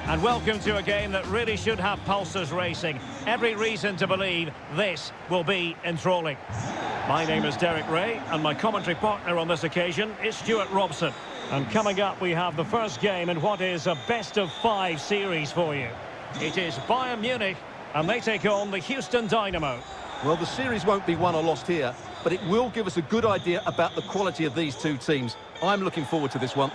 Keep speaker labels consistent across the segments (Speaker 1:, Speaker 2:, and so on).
Speaker 1: And welcome to a game that really should have pulses racing. Every reason to believe this will be enthralling. My name is Derek Ray, and my commentary partner on this occasion is Stuart Robson. And coming up, we have the first game in what is a best-of-5 series for you. It is Bayern Munich, and they take on the Houston Dynamo.
Speaker 2: Well, the series won't be won or lost here, but it will give us a good idea about the quality of these two teams. I'm looking forward to this one.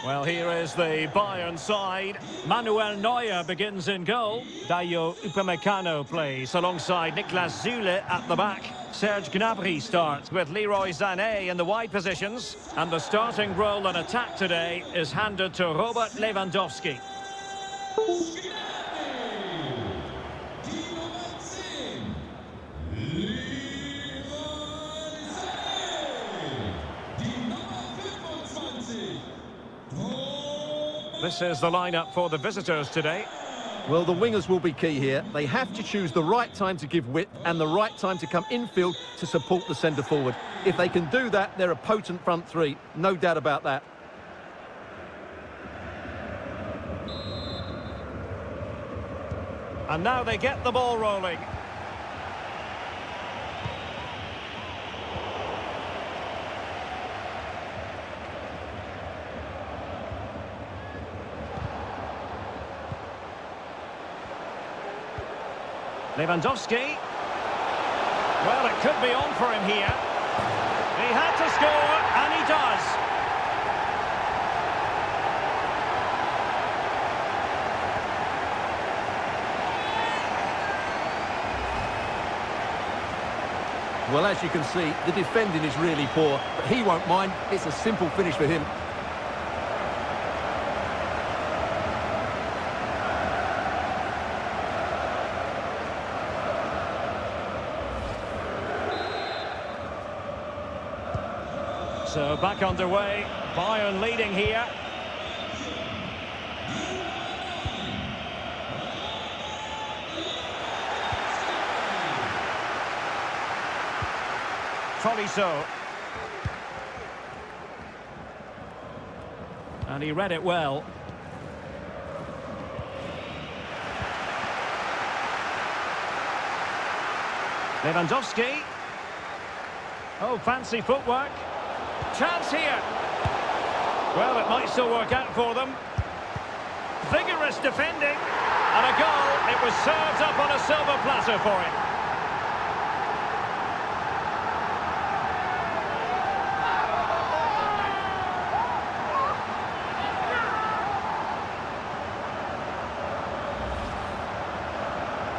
Speaker 1: Well, here is the Bayern side. Manuel Neuer begins in goal. Dayo Upamecano plays alongside Niklas Süle at the back. Serge Gnabry starts with Leroy Sané in the wide positions. And the starting role in attack today is handed to Robert Lewandowski. This is the lineup for the visitors today.
Speaker 2: Well, the wingers will be key here. They have to choose the right time to give width and the right time to come infield to support the centre-forward. If they can do that, they're a potent front three. No doubt about that.
Speaker 1: And now they get the ball rolling. Lewandowski. Well, it could be on for him here. He had to score, and he does.
Speaker 2: Well, as you can see, the defending is really poor, but he won't mind. It's a simple finish for him.
Speaker 1: So back underway, Bayern leading here. Tolisso. And he read it well. Lewandowski. Oh, fancy footwork. Chance here. Well, it might still work out for them. Vigorous defending. And a goal. It was served up on a silver platter for him.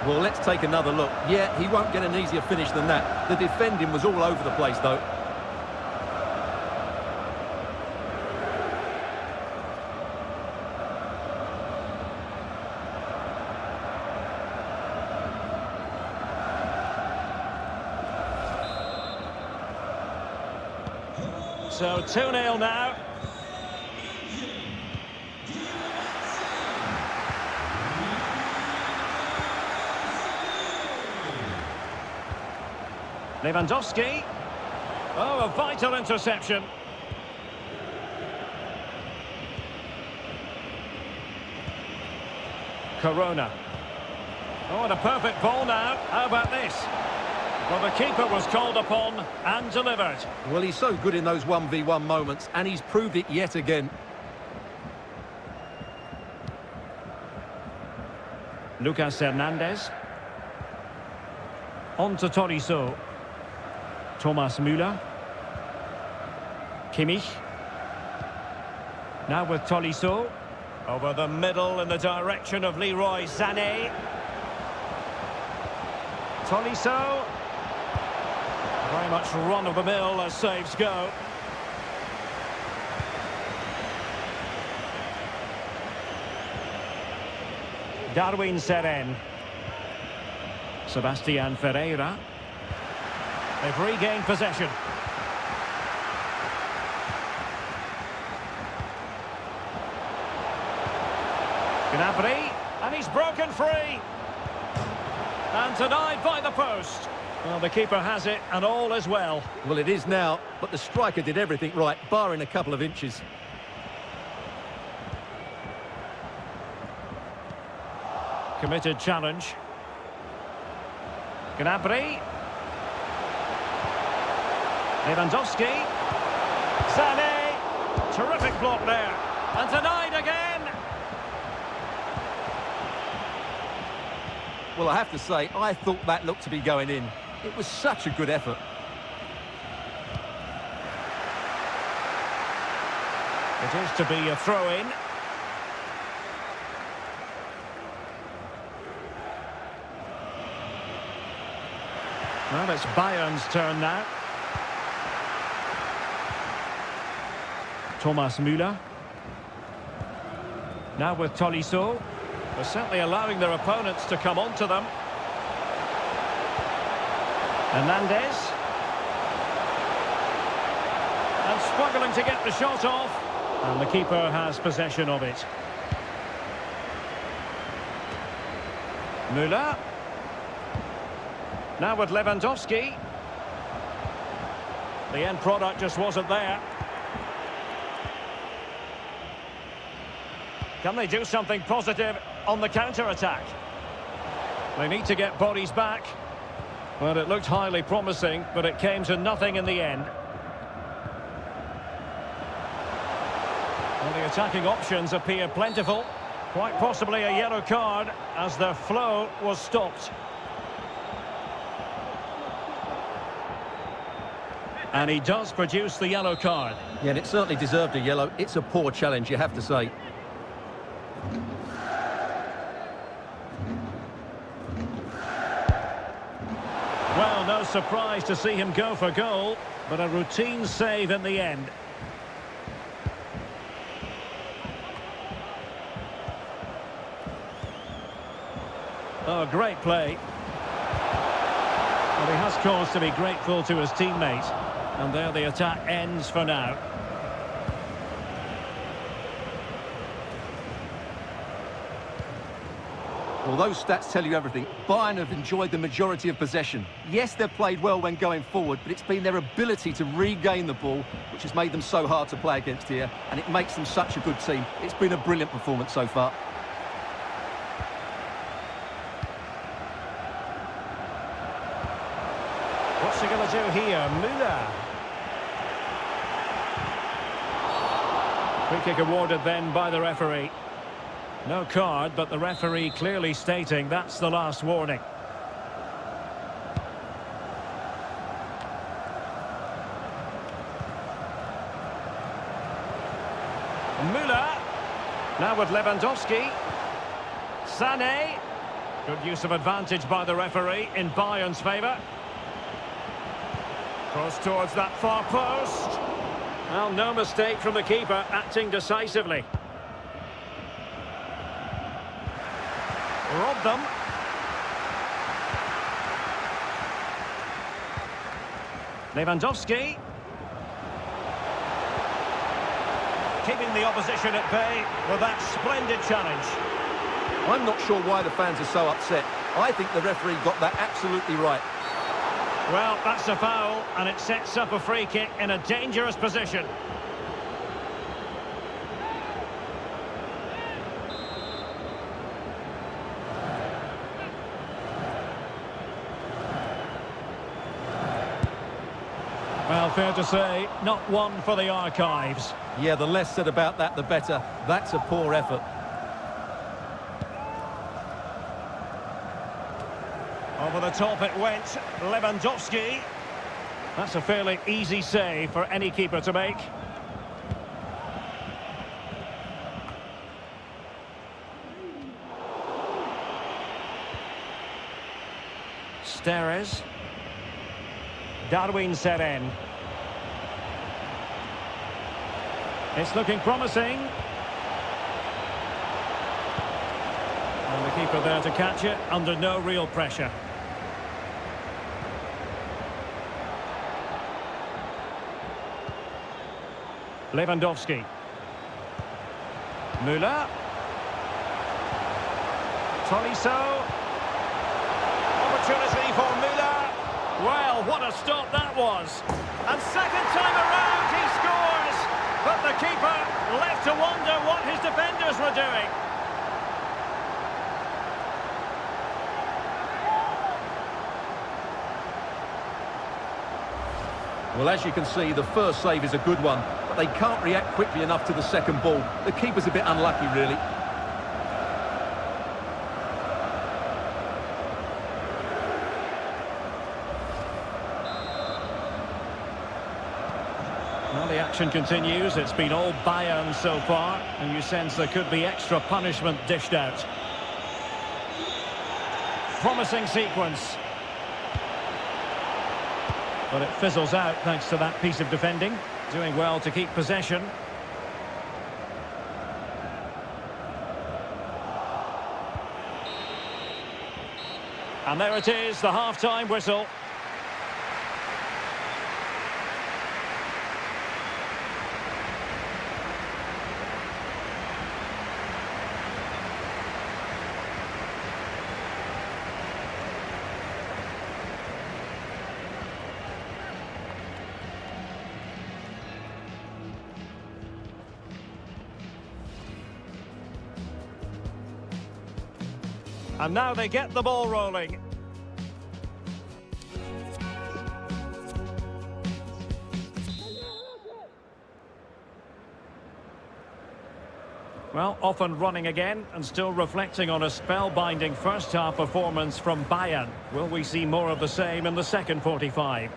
Speaker 2: Well, let's take another look. Yeah, he won't get an easier finish than that. The defending was all over the place, though.
Speaker 1: So 2-0 now. Lewandowski. Oh, a vital interception. Corona. Oh, and a perfect ball now. How about this? Well, the keeper was called upon and delivered.
Speaker 2: Well, he's so good in those 1v1 moments, and he's proved it yet again.
Speaker 1: Lucas Hernandez. On to Tolisso. Thomas Müller. Kimmich. Now with Tolisso. Over the middle in the direction of Leroy Sané. Tolisso. Very much run-of-the-mill as saves go. Darwin Seren. Sebastian Ferreira. They've regained possession. Gnabry, and he's broken free. And denied by the post. Well, the keeper has it, and all is well.
Speaker 2: Well, it is now, but the striker did everything right, barring a couple of inches.
Speaker 1: Committed challenge. Gnabry. Lewandowski. Sané. Terrific block there. And denied again.
Speaker 2: Well, I have to say, I thought that looked to be going in. It was such a good effort.
Speaker 1: It is to be a throw-in. Well, it's Bayern's turn now. Thomas Müller. Now with Tolisso. They're certainly allowing their opponents to come onto them. Hernandez. And struggling to get the shot off. And the keeper has possession of it. Müller. Now with Lewandowski. The end product just wasn't there. Can they do something positive on the counter-attack? They need to get bodies back. Well, it looked highly promising, but it came to nothing in the end. Well, the attacking options appear plentiful. Quite possibly a yellow card as their flow was stopped. And he does produce the yellow card.
Speaker 2: Yeah, and it certainly deserved a yellow. It's a poor challenge, you have to say.
Speaker 1: Well, no surprise to see him go for goal, but a routine save in the end. Oh, great play. Well, he has cause to be grateful to his teammate. And there the attack ends for now.
Speaker 2: Well, those stats tell you everything. Bayern have enjoyed the majority of possession. Yes, they've played well when going forward, but it's been their ability to regain the ball which has made them so hard to play against here, and it makes them such a good team. It's been a brilliant performance so far.
Speaker 1: What's he going to do here? Müller. Free kick awarded then by the referee. No card, but the referee clearly stating that's the last warning. Müller. Now with Lewandowski. Sané. Good use of advantage by the referee in Bayern's favour. Cross towards that far post. Well, no mistake from the keeper, acting decisively. Robbed them. Lewandowski. Keeping the opposition at bay with that splendid challenge.
Speaker 2: I'm not sure why the fans are so upset. I think the referee got that absolutely right.
Speaker 1: Well, that's a foul, and it sets up a free kick in a dangerous position. Well, fair to say, not one for the archives.
Speaker 2: Yeah, the less said about that, the better. That's a poor effort.
Speaker 1: Over the top it went, Lewandowski. That's a fairly easy save for any keeper to make. Steres. Darwin Seren. It's looking promising. And the keeper there to catch it under no real pressure. Lewandowski. Müller. Tolisso. opportunity for Müller. Well, what a stop that was. And second time around, he scores. But the keeper left to wonder what his defenders were doing.
Speaker 2: Well, as you can see, the first save is a good one, but they can't react quickly enough to the second ball. The keeper's a bit unlucky, really.
Speaker 1: Well, the action continues. It's been all Bayern so far, and you sense there could be extra punishment dished out. Promising sequence. But it fizzles out thanks to that piece of defending. Doing well to keep possession. And there it is, the half-time whistle. And now they get the ball rolling. Well, off and running again, and still reflecting on a spellbinding first-half performance from Bayern. Will we see more of the same in the second 45?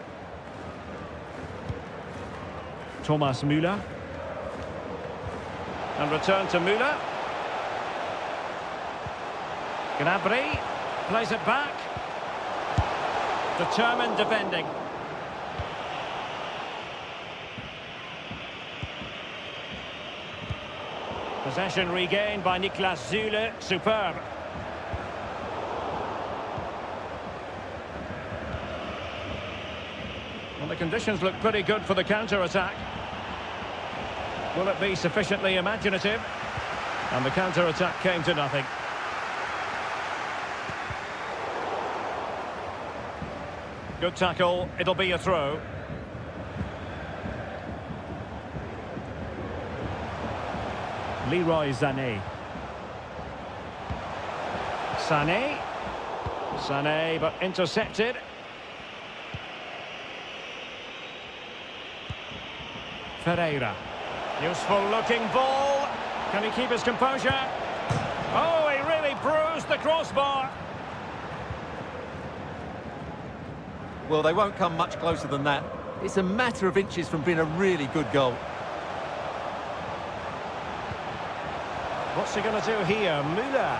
Speaker 1: Thomas Müller. And return to Müller. Gnabry plays it back. Determined defending. Possession regained by Niklas Süle. Superb. Well, the conditions look pretty good for the counter-attack. Will it be sufficiently imaginative? And the counter-attack came to nothing. Good tackle, it'll be a throw. Leroy Sané. Sané, but intercepted. Ferreira. Useful looking ball. Can he keep his composure? Oh, he really bruised the crossbar.
Speaker 2: Well, they won't come much closer than that. It's a matter of inches from being a really good goal.
Speaker 1: What's he going to do here? Müller.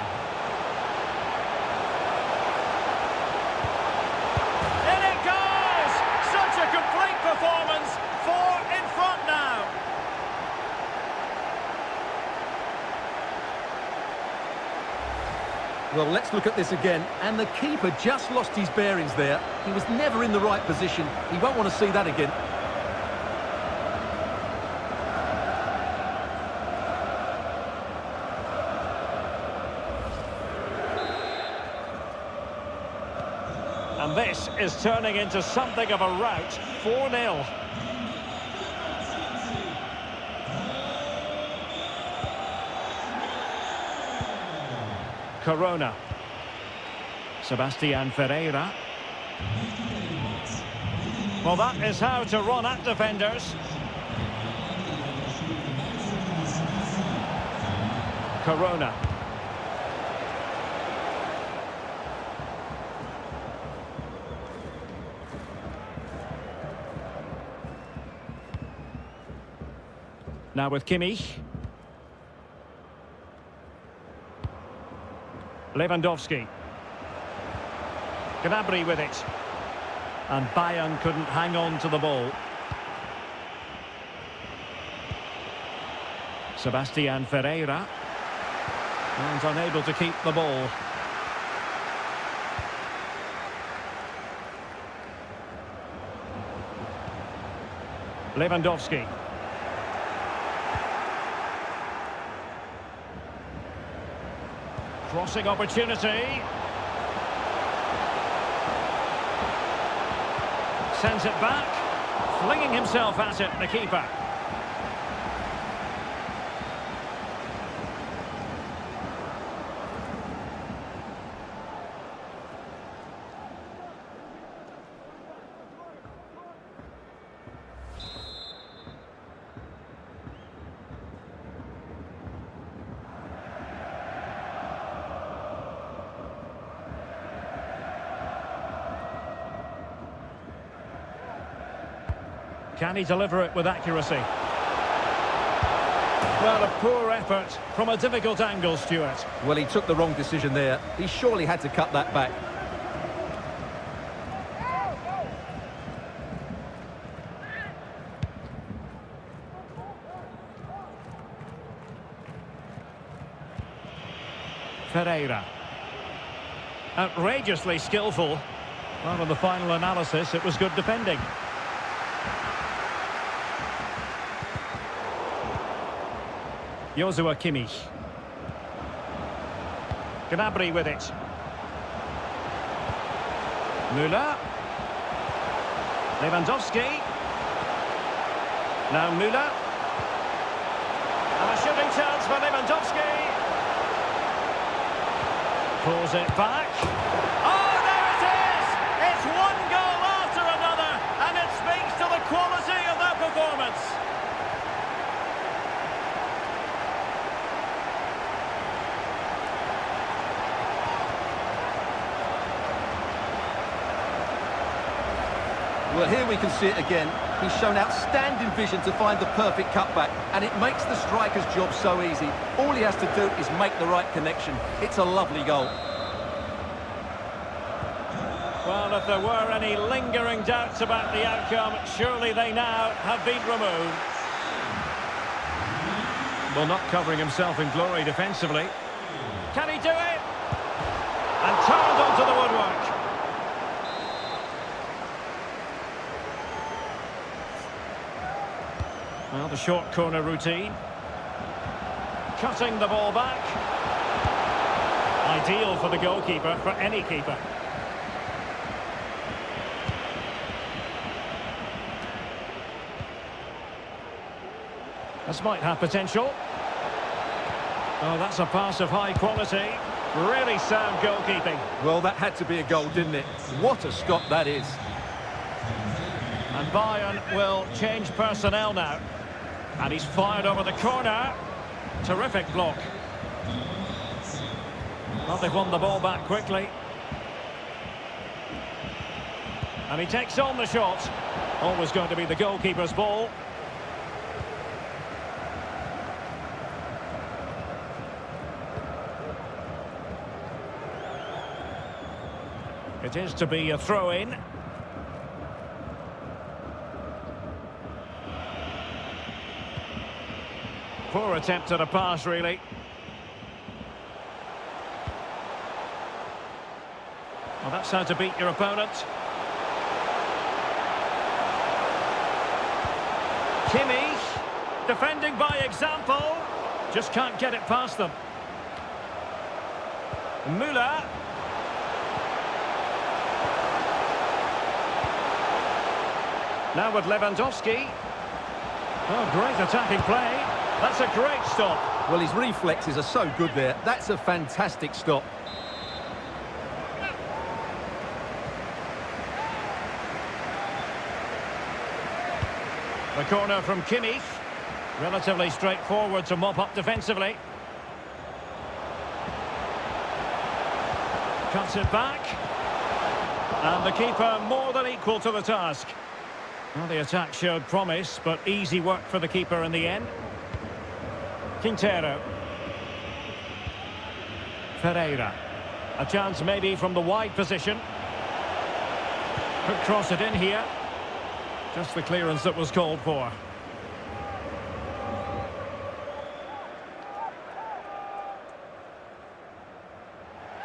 Speaker 1: In it goes! Such a complete performance. 4 in front now.
Speaker 2: Well, let's look at this again. And the keeper just lost his bearings there. He was never in the right position. He won't want to see that again.
Speaker 1: And this is turning into something of a rout. 4-0. Corona. Sebastian Ferreira. Well, that is how to run at defenders. Corona. Now with Kimmich. Lewandowski. Gnabry with it. And Bayern couldn't hang on to the ball. Sebastian Ferreira. And unable to keep the ball. Lewandowski. Crossing opportunity. Sends it back. Flinging himself at it, the keeper. Can he deliver it with accuracy? Well, a poor effort from a difficult angle, Stuart.
Speaker 2: Well, he took the wrong decision there. He surely had to cut that back.
Speaker 1: Ferreira. Outrageously skillful. Well, in the final analysis, it was good defending. Joshua Kimmich. Gnabry with it. Müller. Lewandowski. Now Müller. And a shooting chance for Lewandowski. Pulls it back. Oh, there it is! It's one goal after another, and it speaks to the quality of their performance.
Speaker 2: Well, here we can see it again. He's shown outstanding vision to find the perfect cutback, and it makes the striker's job so easy. All he has to do is make the right connection. It's a lovely goal.
Speaker 1: Well, if there were any lingering doubts about the outcome, surely they now have been removed. Well, not covering himself in glory defensively. Can he do it? And turned onto the woodwork. Well, the short corner routine. Cutting the ball back. Ideal for the goalkeeper, for any keeper. This might have potential. Oh, that's a pass of high quality. Really sound goalkeeping.
Speaker 2: Well, that had to be a goal, didn't it? What a stop that is.
Speaker 1: And Bayern will change personnel now. And he's fired over the corner. Terrific block. Well, they've won the ball back quickly. And he takes on the shot. Always going to be the goalkeeper's ball. It is to be a throw-in. Poor attempt at a pass, really. Well, that's how to beat your opponent. Kimmich, defending by example. Just can't get it past them. Müller. Now with Lewandowski. Oh, great attacking play. That's a great stop.
Speaker 2: Well, his reflexes are so good there. That's a fantastic stop.
Speaker 1: The corner from Kimmich. Relatively straightforward to mop up defensively. Cuts it back. And the keeper more than equal to the task. Well, the attack showed promise, but easy work for the keeper in the end. Quintero. Ferreira. A chance maybe from the wide position. Could cross it in here. Just the clearance that was called for.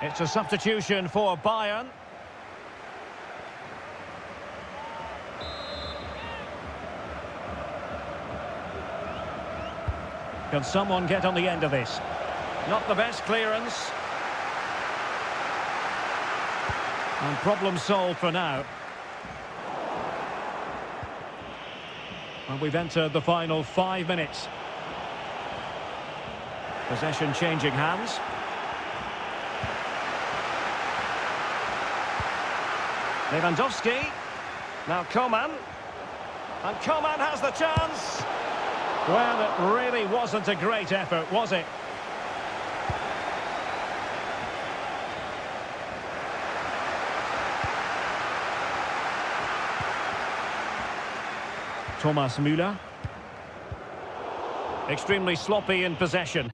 Speaker 1: It's a substitution for Bayern. Can someone get on the end of this? Not the best clearance. And problem solved for now. Well, we've entered the final 5 minutes. Possession changing hands. Lewandowski. Now Coman. And Coman has the chance. Well, it really wasn't a great effort, was it? Thomas Müller. Extremely sloppy in possession.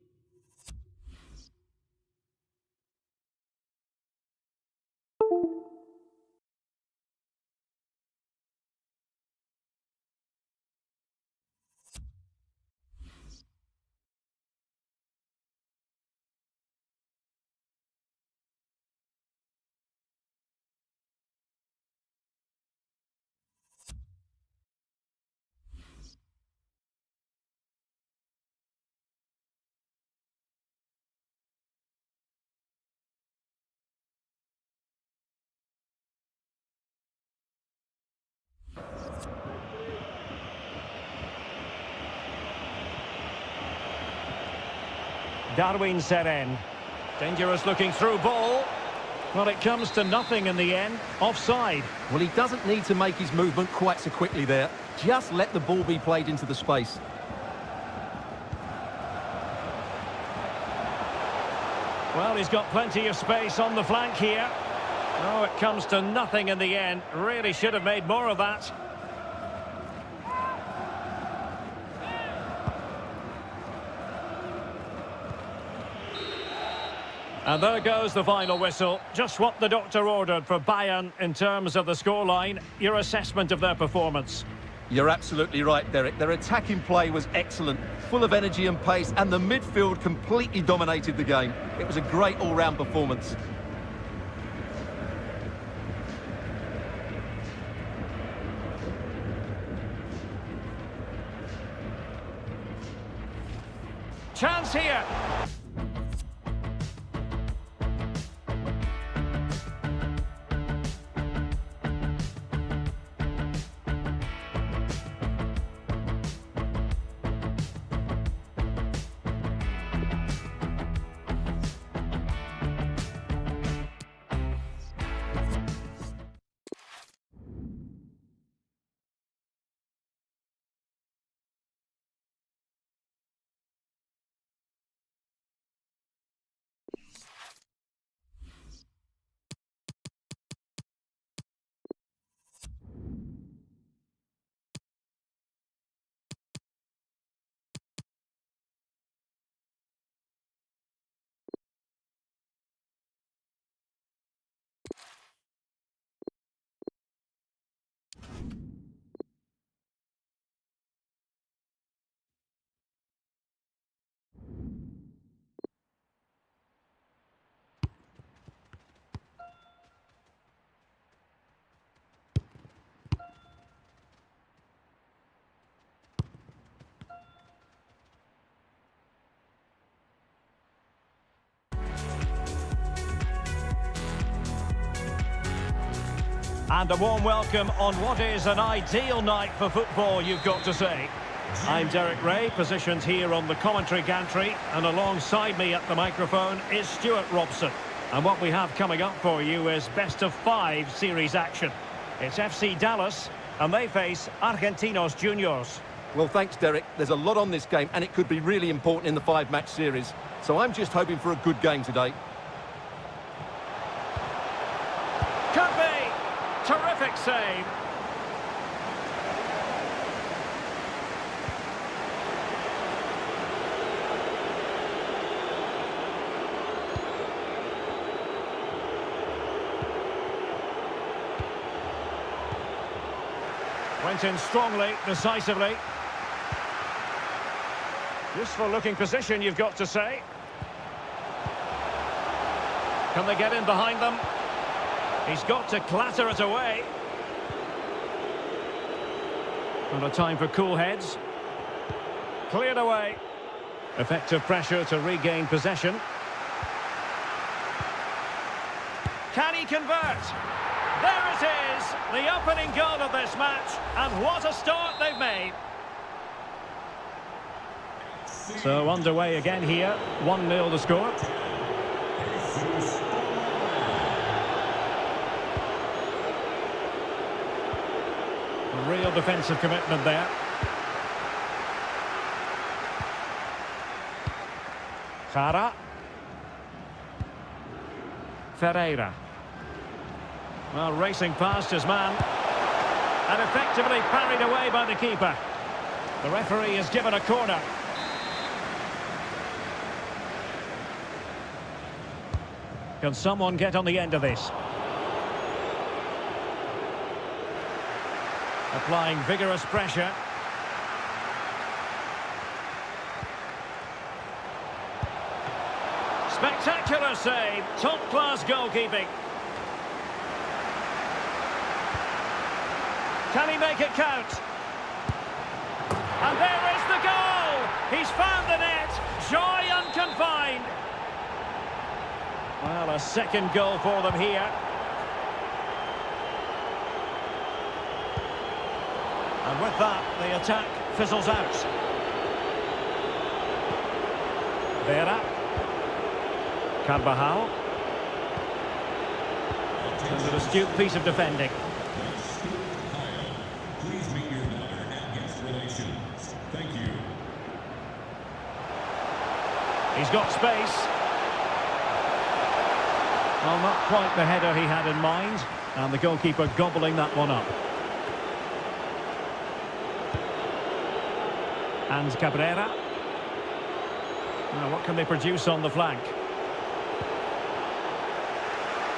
Speaker 1: Darwin Seren. Dangerous looking through ball. Well, it comes to nothing in the end. Offside.
Speaker 2: Well, he doesn't need to make his movement quite so quickly there. Just let the ball be played into the space.
Speaker 1: Well, he's got plenty of space on the flank here. Oh, it comes to nothing in the end. Really should have made more of that. And there goes the final whistle. Just what the doctor ordered for Bayern in terms of the scoreline. Your assessment of their performance.
Speaker 2: You're absolutely right, Derek. Their attacking play was excellent, full of energy and pace, and the midfield completely dominated the game. It was a great all-round performance.
Speaker 1: Chance here. And a warm welcome on what is an ideal night for football, you've got to say. I'm Derek Ray, positioned here on the commentary gantry, and alongside me at the microphone is Stuart Robson. And what we have coming up for you is best-of-5 series action. It's FC Dallas, and they face Argentinos Juniors.
Speaker 2: Well, thanks, Derek. There's a lot on this game, and it could be really important in the 5-match series. So I'm just hoping for a good game today.
Speaker 1: Could be! Terrific save. Went in strongly, decisively. Useful looking position, you've got to say. Can they get in behind them? He's got to clatter it away. Not a time for cool heads. Cleared away. Effective pressure to regain possession. Can he convert? There it is, the opening goal of this match, and what a start they've made. So underway again here, 1-0 the score. A real defensive commitment there. Jara. Ferreira. Well, racing past his man. And effectively parried away by the keeper. The referee has given a corner. Can someone get on the end of this? Applying vigorous pressure. Spectacular save. Top-class goalkeeping. Can he make it count? And there is the goal! He's found the net. Joy unconfined. Well, a second goal for them here. And with that, the attack fizzles out. Vera. Carvajal. And an astute piece of defending.
Speaker 3: Please meet your mother at guest relations. Thank you.
Speaker 1: He's got space. Well, not quite the header he had in mind. And the goalkeeper gobbling that one up. And Cabrera. Now, what can they produce on the flank?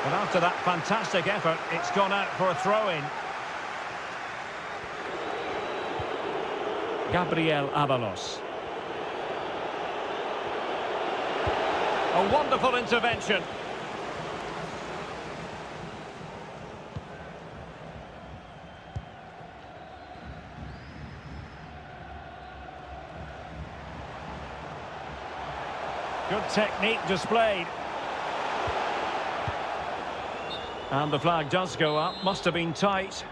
Speaker 1: But after that fantastic effort, it's gone out for a throw-in. Gabriel Avalos. A wonderful intervention. Good technique displayed. And the flag does go up. Must have been tight.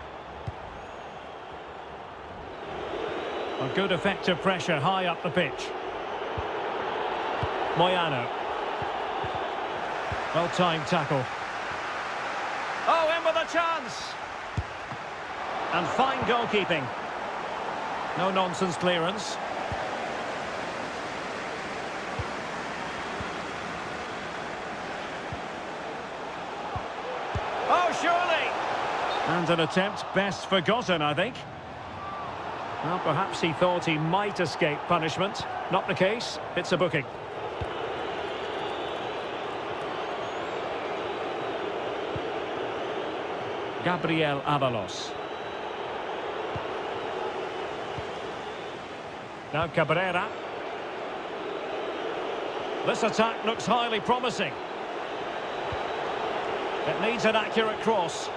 Speaker 1: A good effective pressure high up the pitch. Moyano. Well-timed tackle. Oh, in with a chance! And fine goalkeeping. No-nonsense clearance. Oh, surely! And an attempt best forgotten, I think. Well, perhaps he thought he might escape punishment. Not the case. It's a booking. Gabriel Avalos. Now Cabrera. This attack looks highly promising. It needs an accurate cross.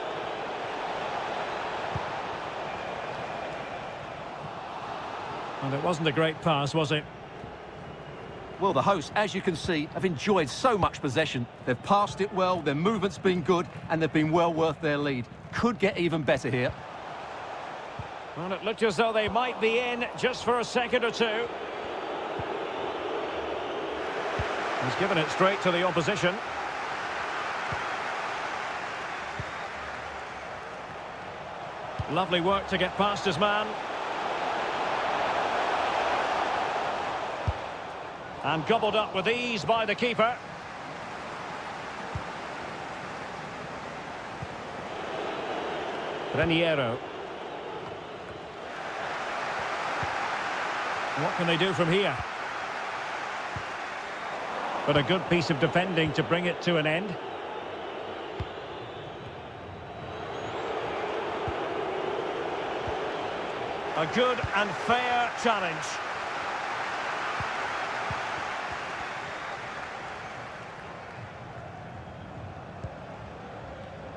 Speaker 1: And it wasn't a great pass, was it?
Speaker 2: Well, the hosts, as you can see, have enjoyed so much possession. They've passed it well, their movement's been good, and they've been well worth their lead. Could get even better here.
Speaker 1: Well, it looked as though they might be in just for a second or two. He's given it straight to the opposition. Lovely work to get past his man. And gobbled up with ease by the keeper. Raniero. What can they do from here? But a good piece of defending to bring it to an end. A good and fair challenge.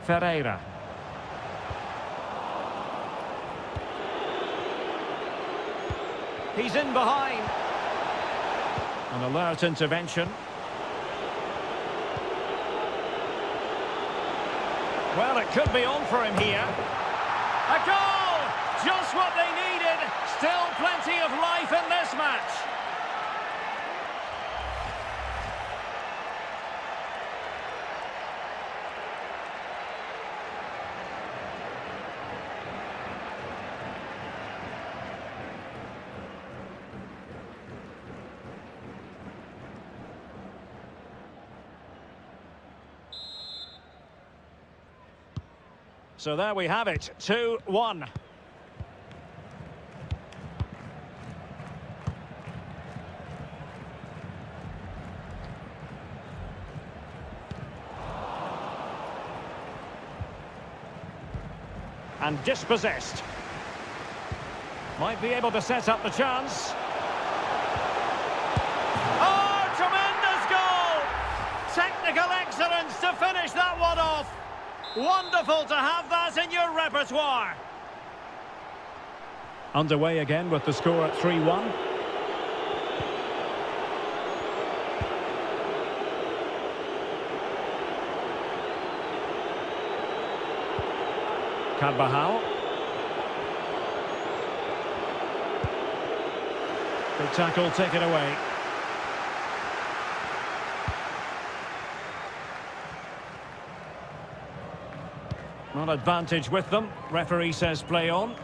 Speaker 1: Ferreira. He's in behind. An alert intervention. Well, it could be on for him here. A goal! Just what they needed. Still plenty of life in this match. So there we have it, 2-1. And dispossessed. Might be able to set up the chance. Oh, tremendous goal! Technical excellence to finish that one off. Wonderful to have that in your repertoire. Underway again with the score at 3-1. Carvajal. Good tackle taken away. Not advantage with them. Referee says play on.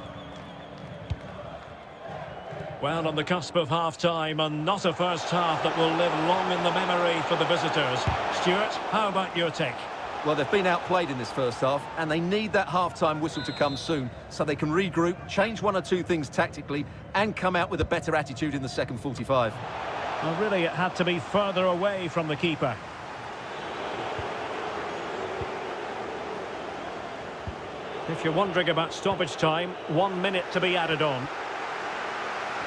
Speaker 1: Well, on the cusp of half-time, and not a first half that will live long in the memory for the visitors. Stuart, how about your take?
Speaker 2: Well, they've been outplayed in this first half, and they need that half-time whistle to come soon, so they can regroup, change one or two things tactically, and come out with a better attitude in the second 45.
Speaker 1: Well, really, it had to be further away from the keeper. If you're wondering about stoppage time, 1 minute to be added on.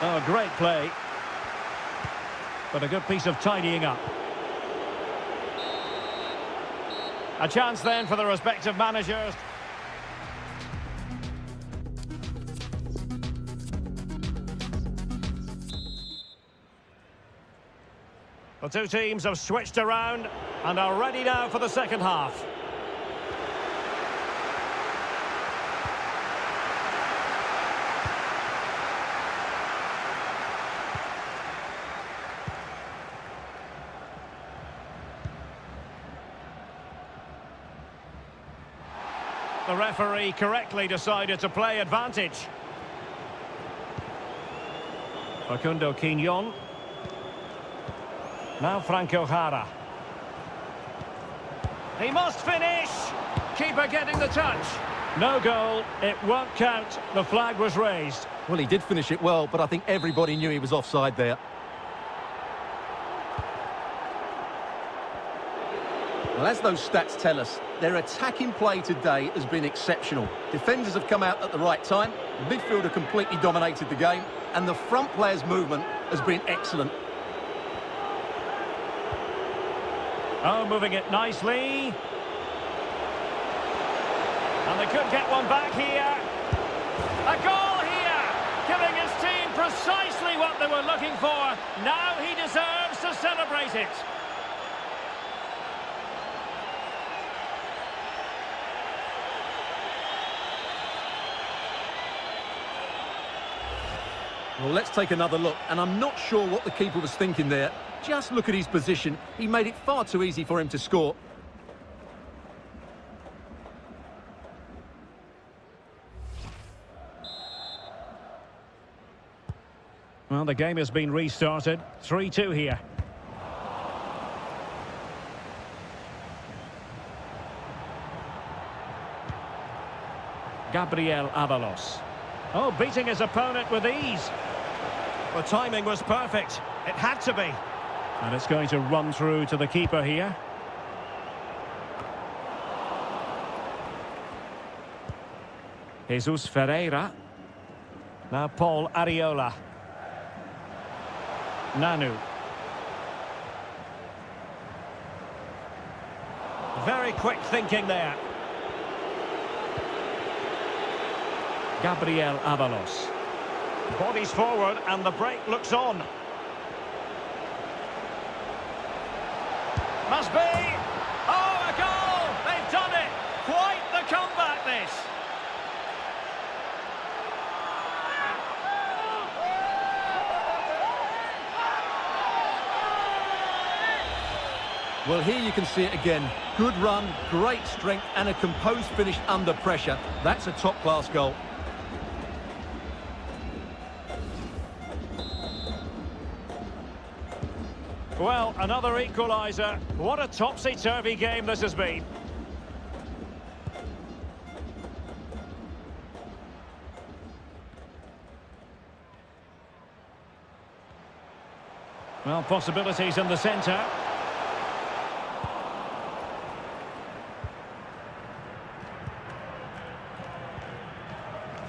Speaker 1: Oh, great play. But a good piece of tidying up. A chance then for the respective managers. The two teams have switched around and are ready now for the second half. The referee correctly decided to play advantage. Facundo Quignon. Now Franco Jara. He must finish! Keeper getting the touch. No goal, it won't count. The flag was raised.
Speaker 2: Well, he did finish it well, but I think everybody knew he was offside there. Well, as those stats tell us, their attacking play today has been exceptional. Defenders have come out at the right time, the midfielder completely dominated the game, and the front player's movement has been excellent.
Speaker 1: Oh, moving it nicely. And they could get one back here. A goal here, giving his team precisely what they were looking for. Now he deserves to celebrate it.
Speaker 2: Well, let's take another look, and I'm not sure what the keeper was thinking there. Just look at his position. He made it far too easy for him to score.
Speaker 1: Well, the game has been restarted. 3-2 here. Gabriel Avalos. Oh, beating his opponent with ease. The timing was perfect. It had to be. And it's going to run through to the keeper here. Jesus Ferreira. Now Paul Ariola. Nanu. Very quick thinking there. Gabriel Avalos. Bodies forward and the break looks on. Must be! Oh, a goal! They've done it! Quite the comeback, this!
Speaker 2: Well, here you can see it again. Good run, great strength, and a composed finish under pressure. That's a top-class goal.
Speaker 1: Well, another equaliser. What a topsy-turvy game this has been. Well, possibilities in the centre.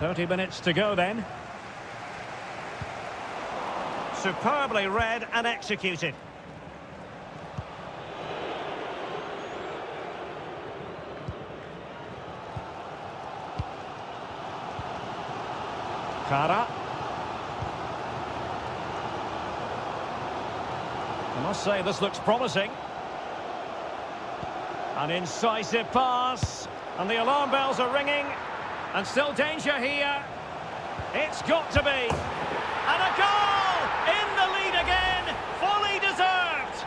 Speaker 1: "30 minutes to go then. Superbly read and executed. Kara. I must say this looks promising. An incisive pass. And the alarm bells are ringing. And still danger here. It's got to be. And a goal! In the lead again. Fully deserved.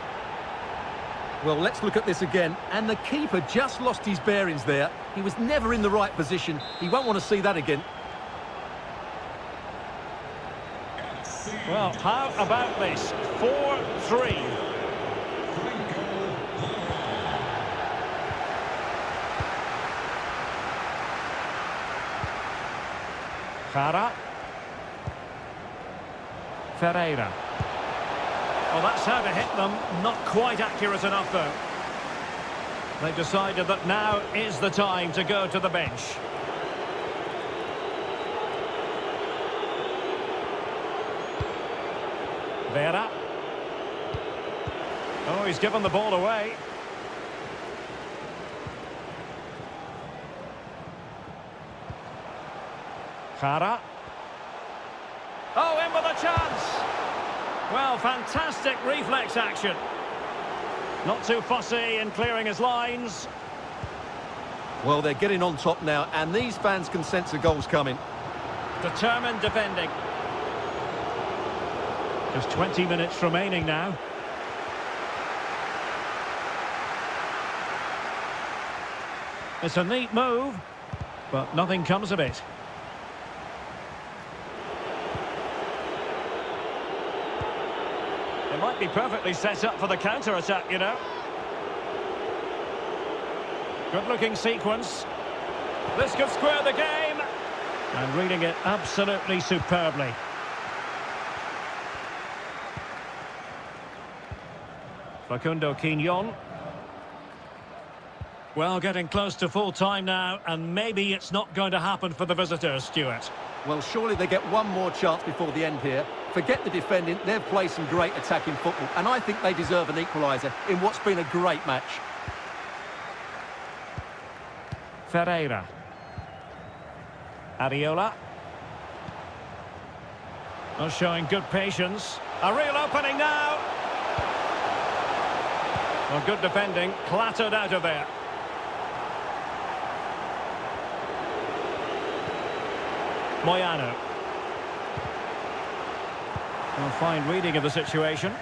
Speaker 2: Well, let's look at this again. And the keeper just lost his bearings there. He was never in the right position. He won't want to see that again.
Speaker 1: Well, how about this? 4-3. Kara. Ferreira. Well, that's how to hit them. Not quite accurate enough, though. They've decided that now is the time to go to the bench. Vera. Oh, he's given the ball away. Kara. Oh, in with a chance. Well, fantastic reflex action. Not too fussy in clearing his lines.
Speaker 2: Well, they're getting on top now, and these fans can sense a goal's coming.
Speaker 1: Determined defending. There's 20 minutes remaining now. It's a neat move, but nothing comes of it. It might be perfectly set up for the counter-attack, you know. Good-looking sequence. This could square the game. And reading it absolutely superbly. Facundo Quignon. Well, getting close to full time now, and maybe it's not going to happen for the visitors, Stuart.
Speaker 2: Well, surely they get one more chance before the end here. Forget the defending, they've played some great attacking football, and I think they deserve an equaliser in what's been a great match.
Speaker 1: Ferreira. Areola. Oh, showing good patience. A real opening now. Well, good defending, clattered out of there. Moyano. Well, fine reading of the situation.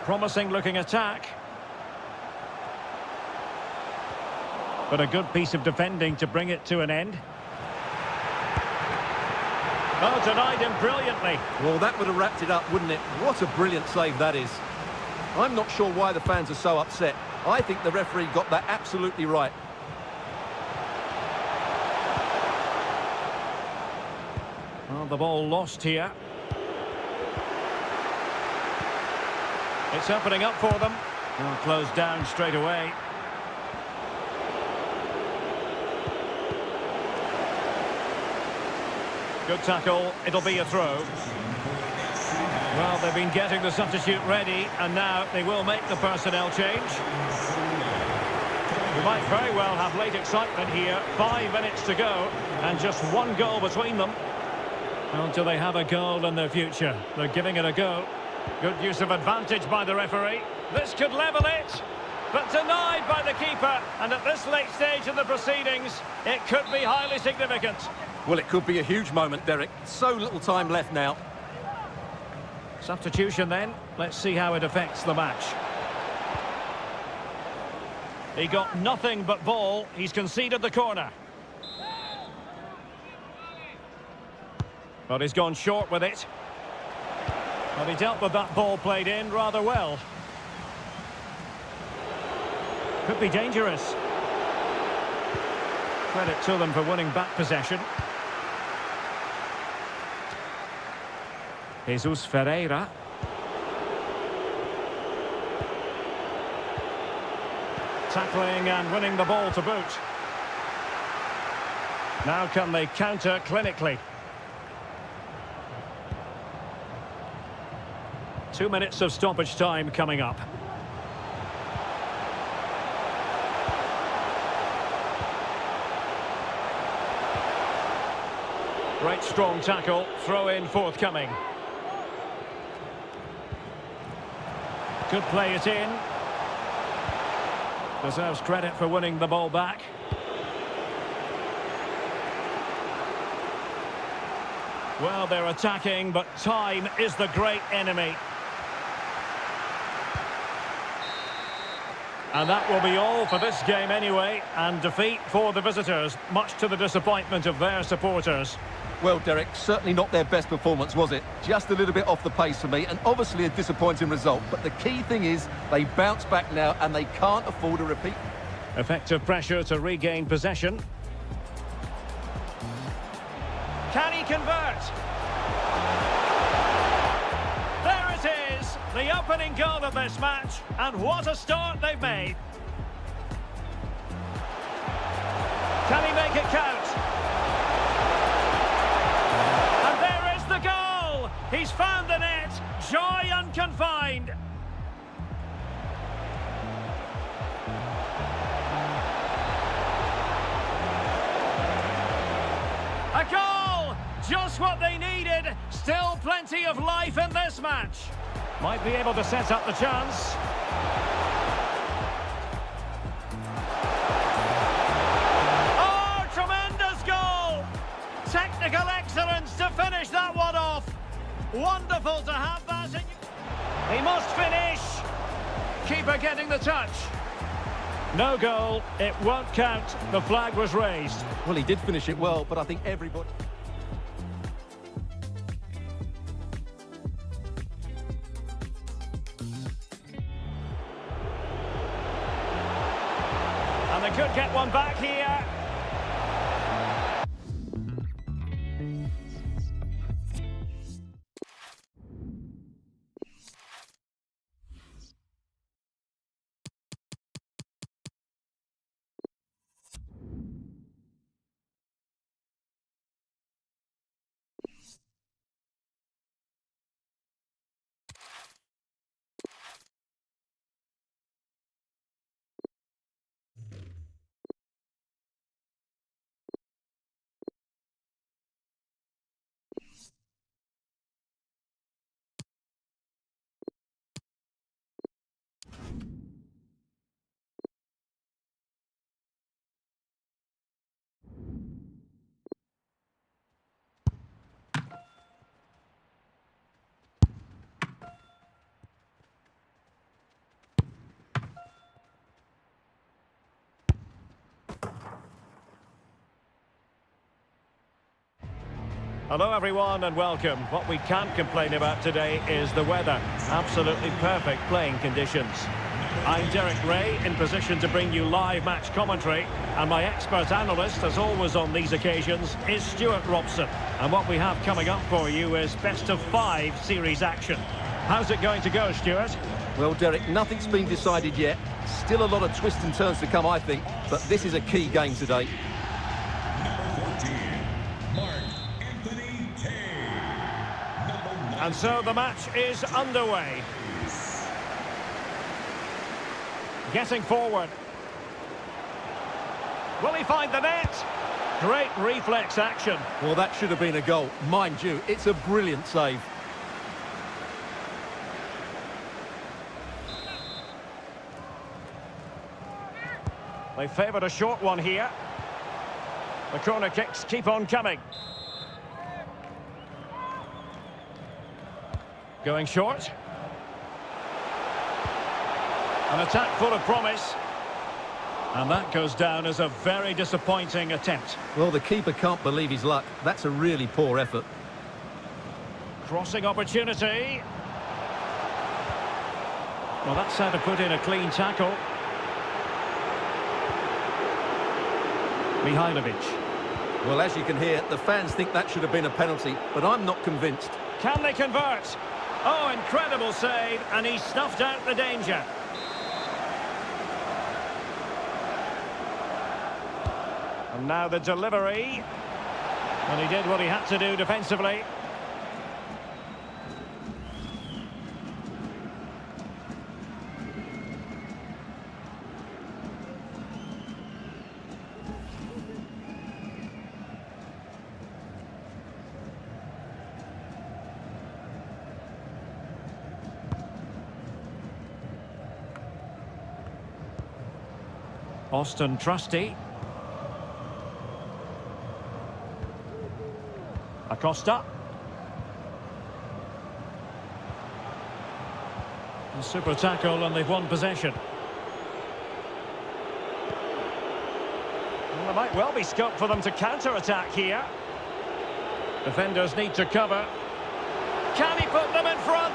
Speaker 1: Promising looking attack. But a good piece of defending to bring it to an end. Oh, denied him brilliantly.
Speaker 2: Well, that would have wrapped it up, wouldn't it? What a brilliant save that is. I'm not sure why the fans are so upset. I think the referee got that absolutely right.
Speaker 1: Well, the ball lost here. It's opening up for them. Well, closed down straight away. Good tackle. It'll be a throw. Well, they've been getting the substitute ready, and now they will make the personnel change. We might very well have late excitement here. 5 minutes to go, and just one goal between them. Well, do they have a goal in their future? They're giving it a go. Good use of advantage by the referee. This could level it, but denied by the keeper. And at this late stage of the proceedings, it could be highly significant.
Speaker 2: Well, it could be a huge moment, Derek. So little time left now.
Speaker 1: Substitution then. Let's see how it affects the match. He got nothing but ball. He's conceded the corner. But he's gone short with it. But he dealt with that ball played in rather well. Could be dangerous. Credit to them for winning back possession. Jesus Ferreira. Tackling and winning the ball to boot. Now can they counter clinically? 2 minutes of stoppage time coming up. Great strong tackle, throw in forthcoming. Could play it in. Deserves credit for winning the ball back. Well, they're attacking, but time is the great enemy. And that will be all for this game anyway, and defeat for the visitors, much to the disappointment of their supporters.
Speaker 2: Well, Derek, certainly not their best performance, was it? Just a little bit off the pace for me, and obviously a disappointing result. But the key thing is, they bounce back now, and they can't afford a repeat.
Speaker 1: Effective pressure to regain possession. Can he convert? There it is, the opening goal of this match, and what a start they've made. Can he make it count? And there is the goal! He's found the net, joy unconfined. A goal! Just what they needed. Still plenty of life in this match. Might be able to set up the chance. Oh, tremendous goal! Technical excellence to finish that one off. Wonderful to have that. He must finish. Keeper getting the touch. No goal, it won't count. The flag was raised.
Speaker 2: Well, he did finish it well, but I think everybody...
Speaker 1: And they could get one back here. Hello everyone and welcome. What we can't complain about today is the weather. Absolutely perfect playing conditions. I'm Derek Ray, in position to bring you live match commentary, and my expert analyst, as always on these occasions, is Stuart Robson. And what we have coming up for you is best of 5 series action. How's it going to go, Stuart?
Speaker 2: Well, Derek, nothing's been decided yet. Still a lot of twists and turns to come, I think, but this is a key game today.
Speaker 1: And so the match is underway. Getting forward. Will he find the net? Great reflex action.
Speaker 2: Well, that should have been a goal. Mind you, it's a brilliant save.
Speaker 1: They favoured a short one here. The corner kicks keep on coming. Going short. An attack full of promise. And that goes down as a very disappointing attempt.
Speaker 2: Well, the keeper can't believe his luck. That's a really poor effort.
Speaker 1: Crossing opportunity. Well, that's how to put in a clean tackle. Mihailovic.
Speaker 2: Well, as you can hear, the fans think that should have been a penalty, but I'm not convinced.
Speaker 1: Can they convert? Oh, incredible save, and he snuffed out the danger. And now the delivery. And he did what he had to do defensively. Austin Trusty. Acosta. A super tackle and they've won possession. Well, there might well be scope for them to counter-attack here. Defenders need to cover. Can he put them in front?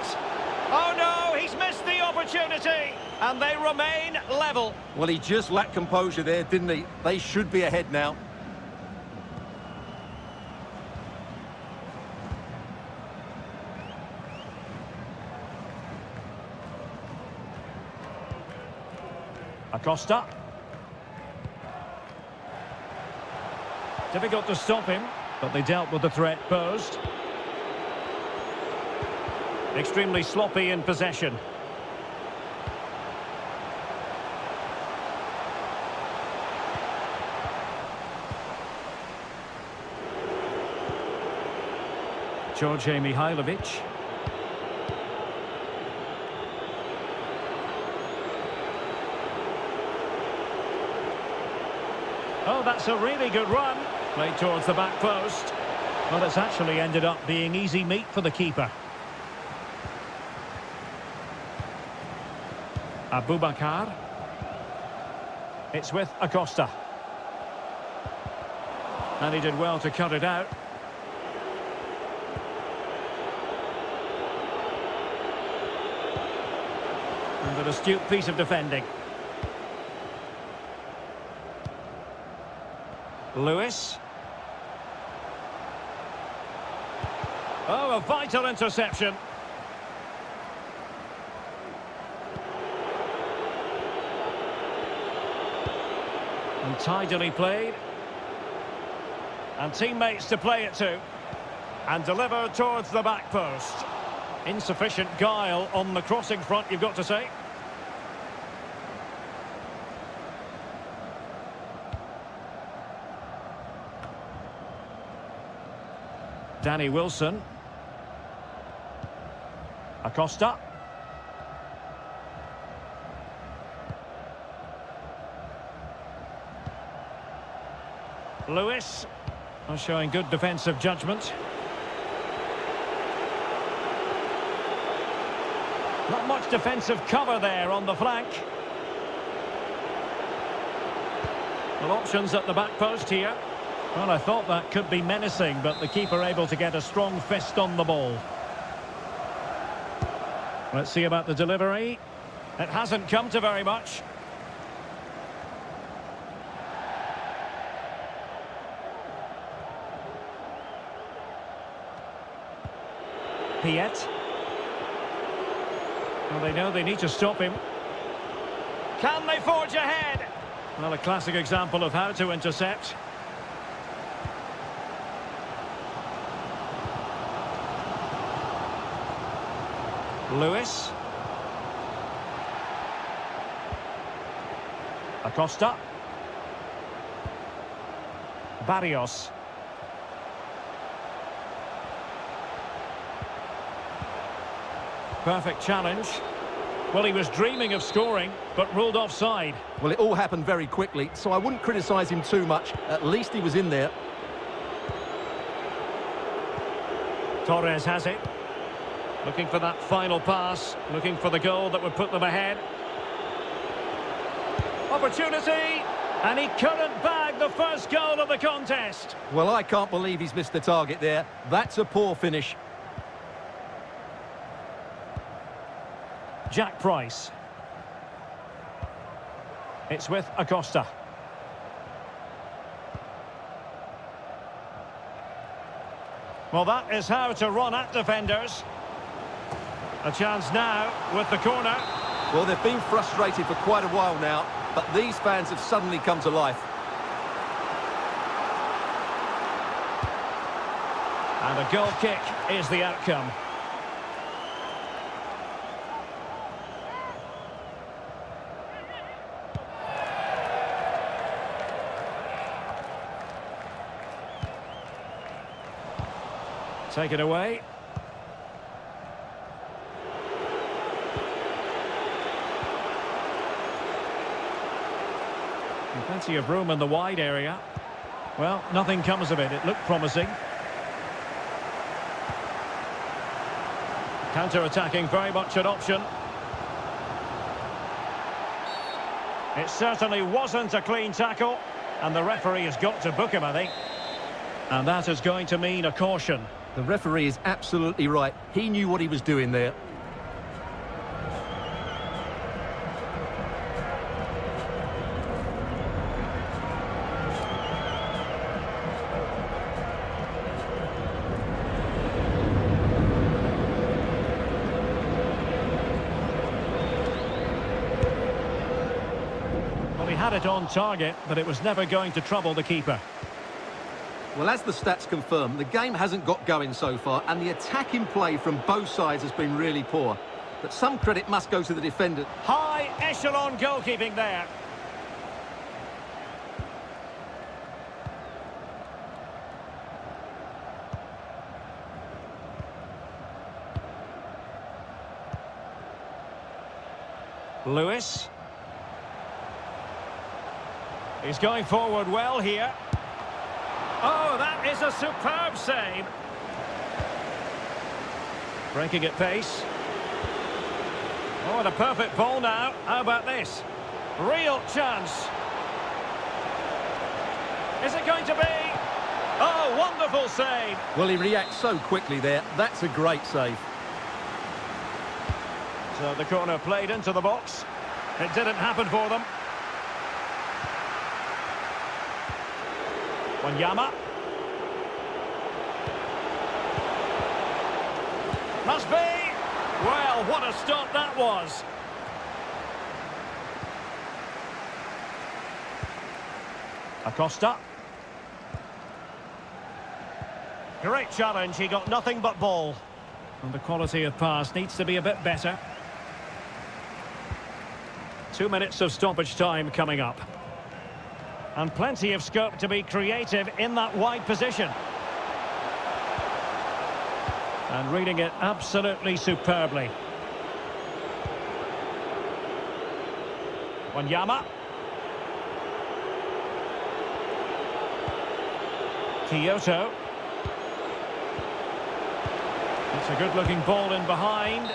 Speaker 1: Oh no, he's missed the opportunity. And they remain level.
Speaker 2: Well, he just lacked composure there, didn't he? They should be ahead now.
Speaker 1: Acosta. Difficult to stop him, but they dealt with the threat posed. Extremely sloppy in possession. George Mihailovic. Oh, that's a really good run. Played towards the back post. Well, it's actually ended up being easy meat for the keeper. Abubakar. It's with Acosta. And he did well to cut it out. And an astute piece of defending. Lewis. Oh, a vital interception. And tidily played. And teammates to play it to. And delivered towards the back post. Insufficient guile on the crossing front, you've got to say. Danny Wilson. Acosta. Lewis. Showing good defensive judgment. Not much defensive cover there on the flank. Well, options at the back post here. Well, I thought that could be menacing, but the keeper able to get a strong fist on the ball. Let's see about the delivery. It hasn't come to very much. Piet. Well, they know they need to stop him. Can they forge ahead? Well, a classic example of how to intercept. Lewis. Acosta. Barrios. Perfect challenge. Well, he was dreaming of scoring, but ruled offside.
Speaker 2: Well, it all happened very quickly, so I wouldn't criticise him too much. At least he was in there.
Speaker 1: Torres has it. Looking for that final pass. Looking for the goal that would put them ahead. Opportunity! And he couldn't bag the first goal of the contest.
Speaker 2: Well, I can't believe he's missed the target there. That's a poor finish.
Speaker 1: Jack Price. It's with Acosta. Well, that is how to run at defenders. A chance now with the corner.
Speaker 2: Well, they've been frustrated for quite a while now, but these fans have suddenly come to life.
Speaker 1: And a goal kick is the outcome. Take it away. And plenty of room in the wide area. Well, nothing comes of it. It looked promising. Counter-attacking, very much an option. It certainly wasn't a clean tackle, and the referee has got to book him, I think. And that is going to mean a caution.
Speaker 2: The referee is absolutely right. He knew what he was doing there.
Speaker 1: Well, he had it on target, but it was never going to trouble the keeper.
Speaker 2: Well, as the stats confirm, the game hasn't got going so far, and the attacking play from both sides has been really poor. But some credit must go to the defender.
Speaker 1: High echelon goalkeeping there. Lewis. He's going forward well here. Oh, that is a superb save. Breaking at pace. Oh, and a perfect ball now. How about this? Real chance. Is it going to be? Oh, wonderful save.
Speaker 2: Well, he reacts so quickly there. That's a great save.
Speaker 1: So the corner played into the box. It didn't happen for them. Wanyama. Must be. Well, what a stop that was. Acosta. Great challenge. He got nothing but ball. And the quality of pass needs to be a bit better. 2 minutes of stoppage time coming up. And plenty of scope to be creative in that wide position. And reading it absolutely superbly. Wanyama. Kyoto. It's a good-looking ball in behind.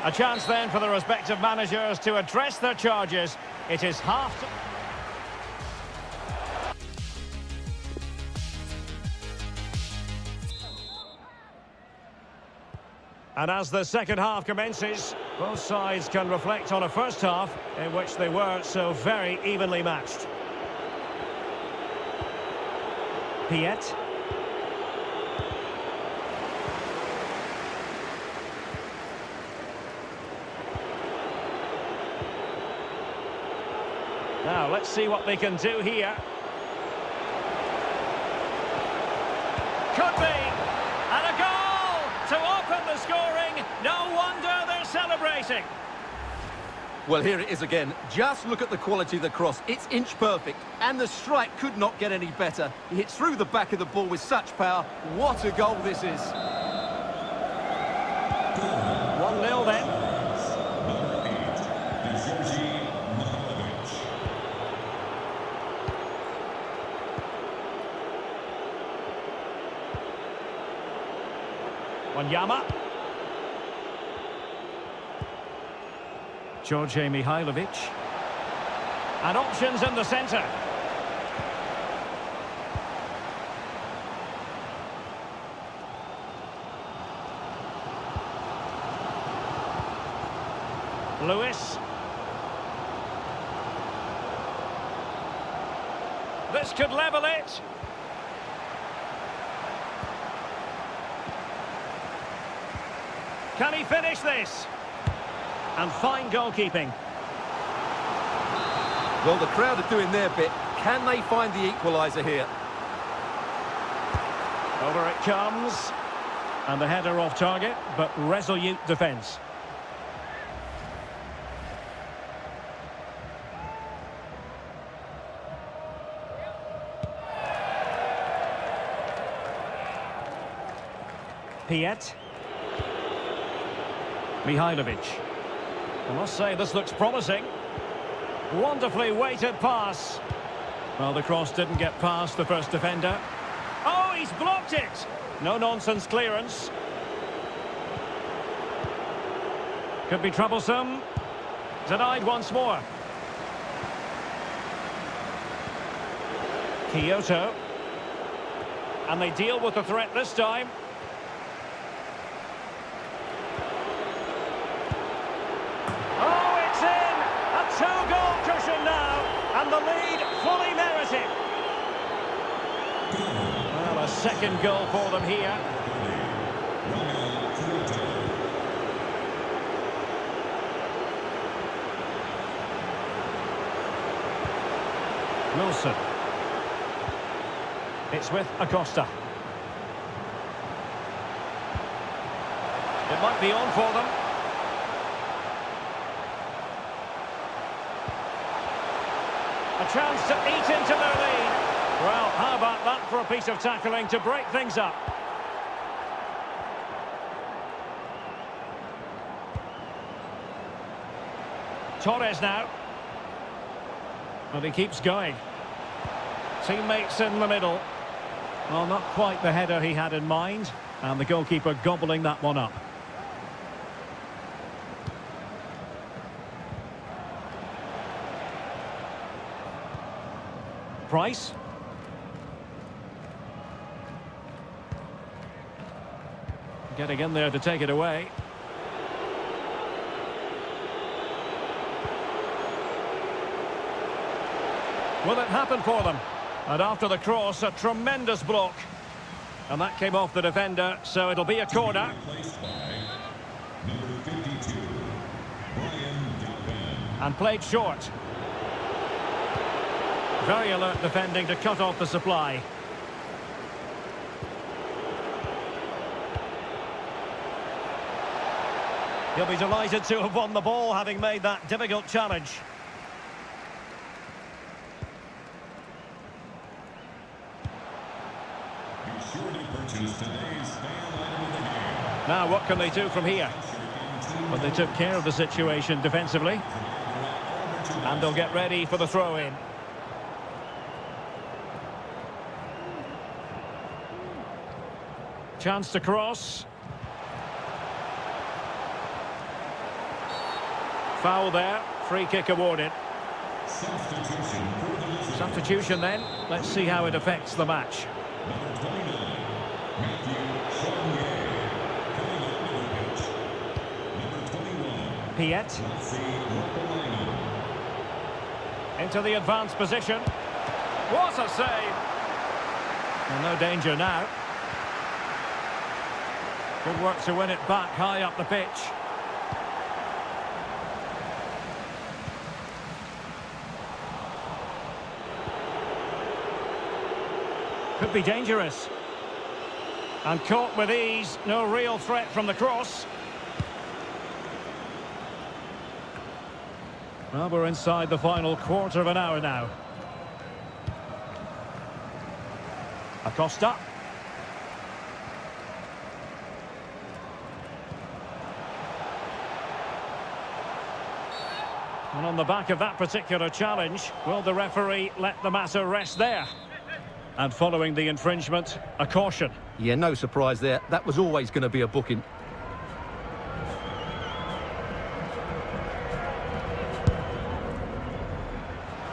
Speaker 1: A chance then for the respective managers to address their charges. It is half... And as the second half commences, both sides can reflect on a first half in which they were so very evenly matched. Piet. Now, let's see what they can do here. Could be! And a goal to open the scoring. No wonder they're celebrating.
Speaker 2: Well, here it is again. Just look at the quality of the cross. It's inch perfect, and the strike could not get any better. He hits through the back of the ball with such power. What a goal this is.
Speaker 1: 1-0 then. Wanyama. George Mihailovic. And options in the centre. Lewis. This could level it. Can he finish this? And fine goalkeeping.
Speaker 2: Well, the crowd are doing their bit. Can they find the equaliser here?
Speaker 1: Over it comes. And the header off target, but resolute defence. Piet. Mihailovic. I must say this looks promising. Wonderfully weighted pass. Well, the cross didn't get past the first defender. Oh, he's blocked it! No-nonsense clearance. Could be troublesome. Denied once more. Kyoto. And they deal with the threat this time. Oh, it's in! A two-goal cushion now. And the lead fully merited. Well, a second goal for them here. Wilson. It's with Acosta. It might be on for them. A chance to eat into their lead. Well, how about that for a piece of tackling to break things up? Torres now. But he keeps going. Teammates in the middle. Well, not quite the header he had in mind. And the goalkeeper gobbling that one up. Price. Getting in there to take it away. Will it happen for them? And after the cross, a tremendous block. And that came off the defender, so it'll be a corner. And played short. Very alert defending to cut off the supply. He'll be delighted to have won the ball, having made that difficult challenge. Now, what can they do from here? But they took care of the situation defensively. And they'll get ready for the throw-in. Chance to cross. Foul there. Free kick awarded. Substitution then. Let's see how it affects the match. Piet. Into the advanced position. What a save! Well, no danger now. Good work to win it back high up the pitch. Could be dangerous. And caught with ease. No real threat from the cross. Well, we're inside the final quarter of an hour now. Acosta. And on the back of that particular challenge, will the referee let the matter rest there? And following the infringement, a caution.
Speaker 2: Yeah, no surprise there. That was always going to be a booking.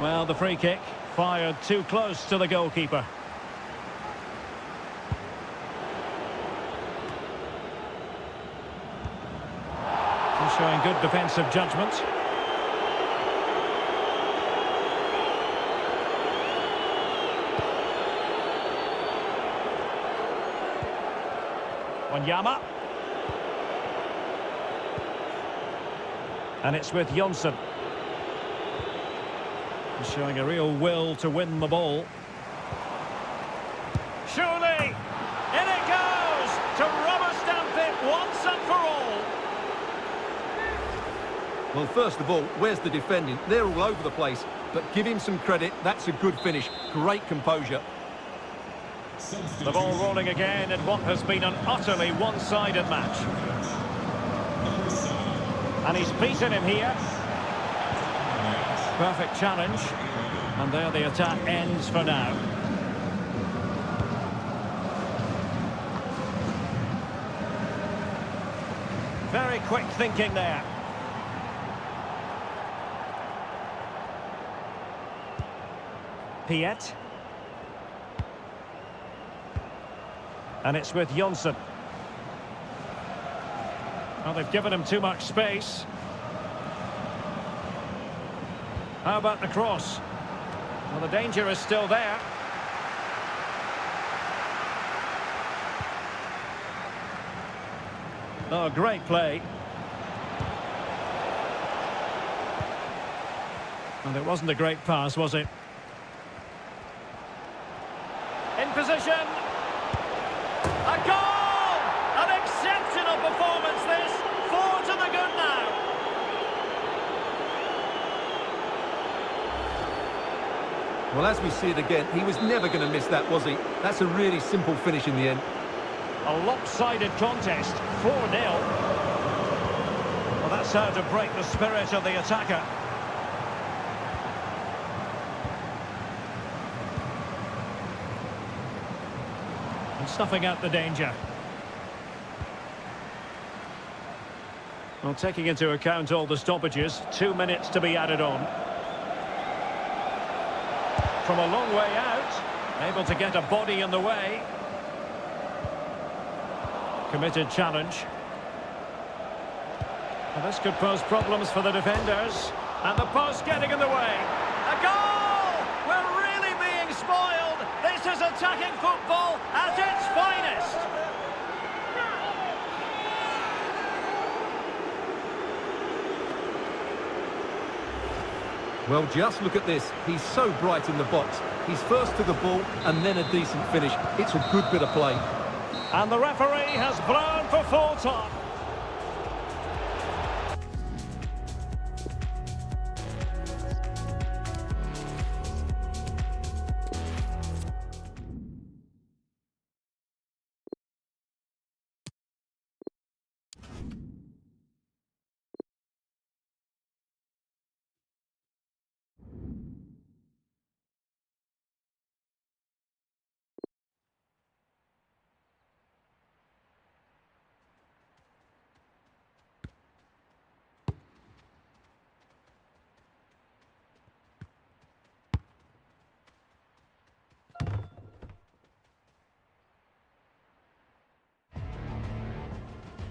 Speaker 1: Well, the free kick fired too close to the goalkeeper. He's showing good defensive judgment. Wanyama. And it's with Johnson. He's showing a real will to win the ball. Surely! In it goes! To rubber stamp it once and for all!
Speaker 2: Well, first of all, where's the defending? They're all over the place. But give him some credit, that's a good finish. Great composure.
Speaker 1: The ball rolling again in what has been an utterly one-sided match. And he's beaten him here. Perfect challenge. And there the attack ends for now. Very quick thinking there. Piet. And it's with Johnson. Well, they've given him too much space. How about the cross? Well, the danger is still there. Oh, great play. And it wasn't a great pass, was it? In position. A goal! An exceptional performance this. 4 to the good now.
Speaker 2: Well, as we see it again, he was never going to miss that, was he? That's a really simple finish in the end.
Speaker 1: A lopsided contest, 4-0. Well, that's how to break the spirit of the attacker. And snuffing out the danger. Well, taking into account all the stoppages, 2 minutes to be added on. From a long way out, able to get a body in the way. Committed challenge. And this could pose problems for the defenders. And the post getting in the way. A goal! We're really being spoiled. This is attacking football at its finest.
Speaker 2: Well, just look at this. He's so bright in the box. He's first to the ball and then a decent finish. It's a good bit of play.
Speaker 1: And the referee has blown for full time.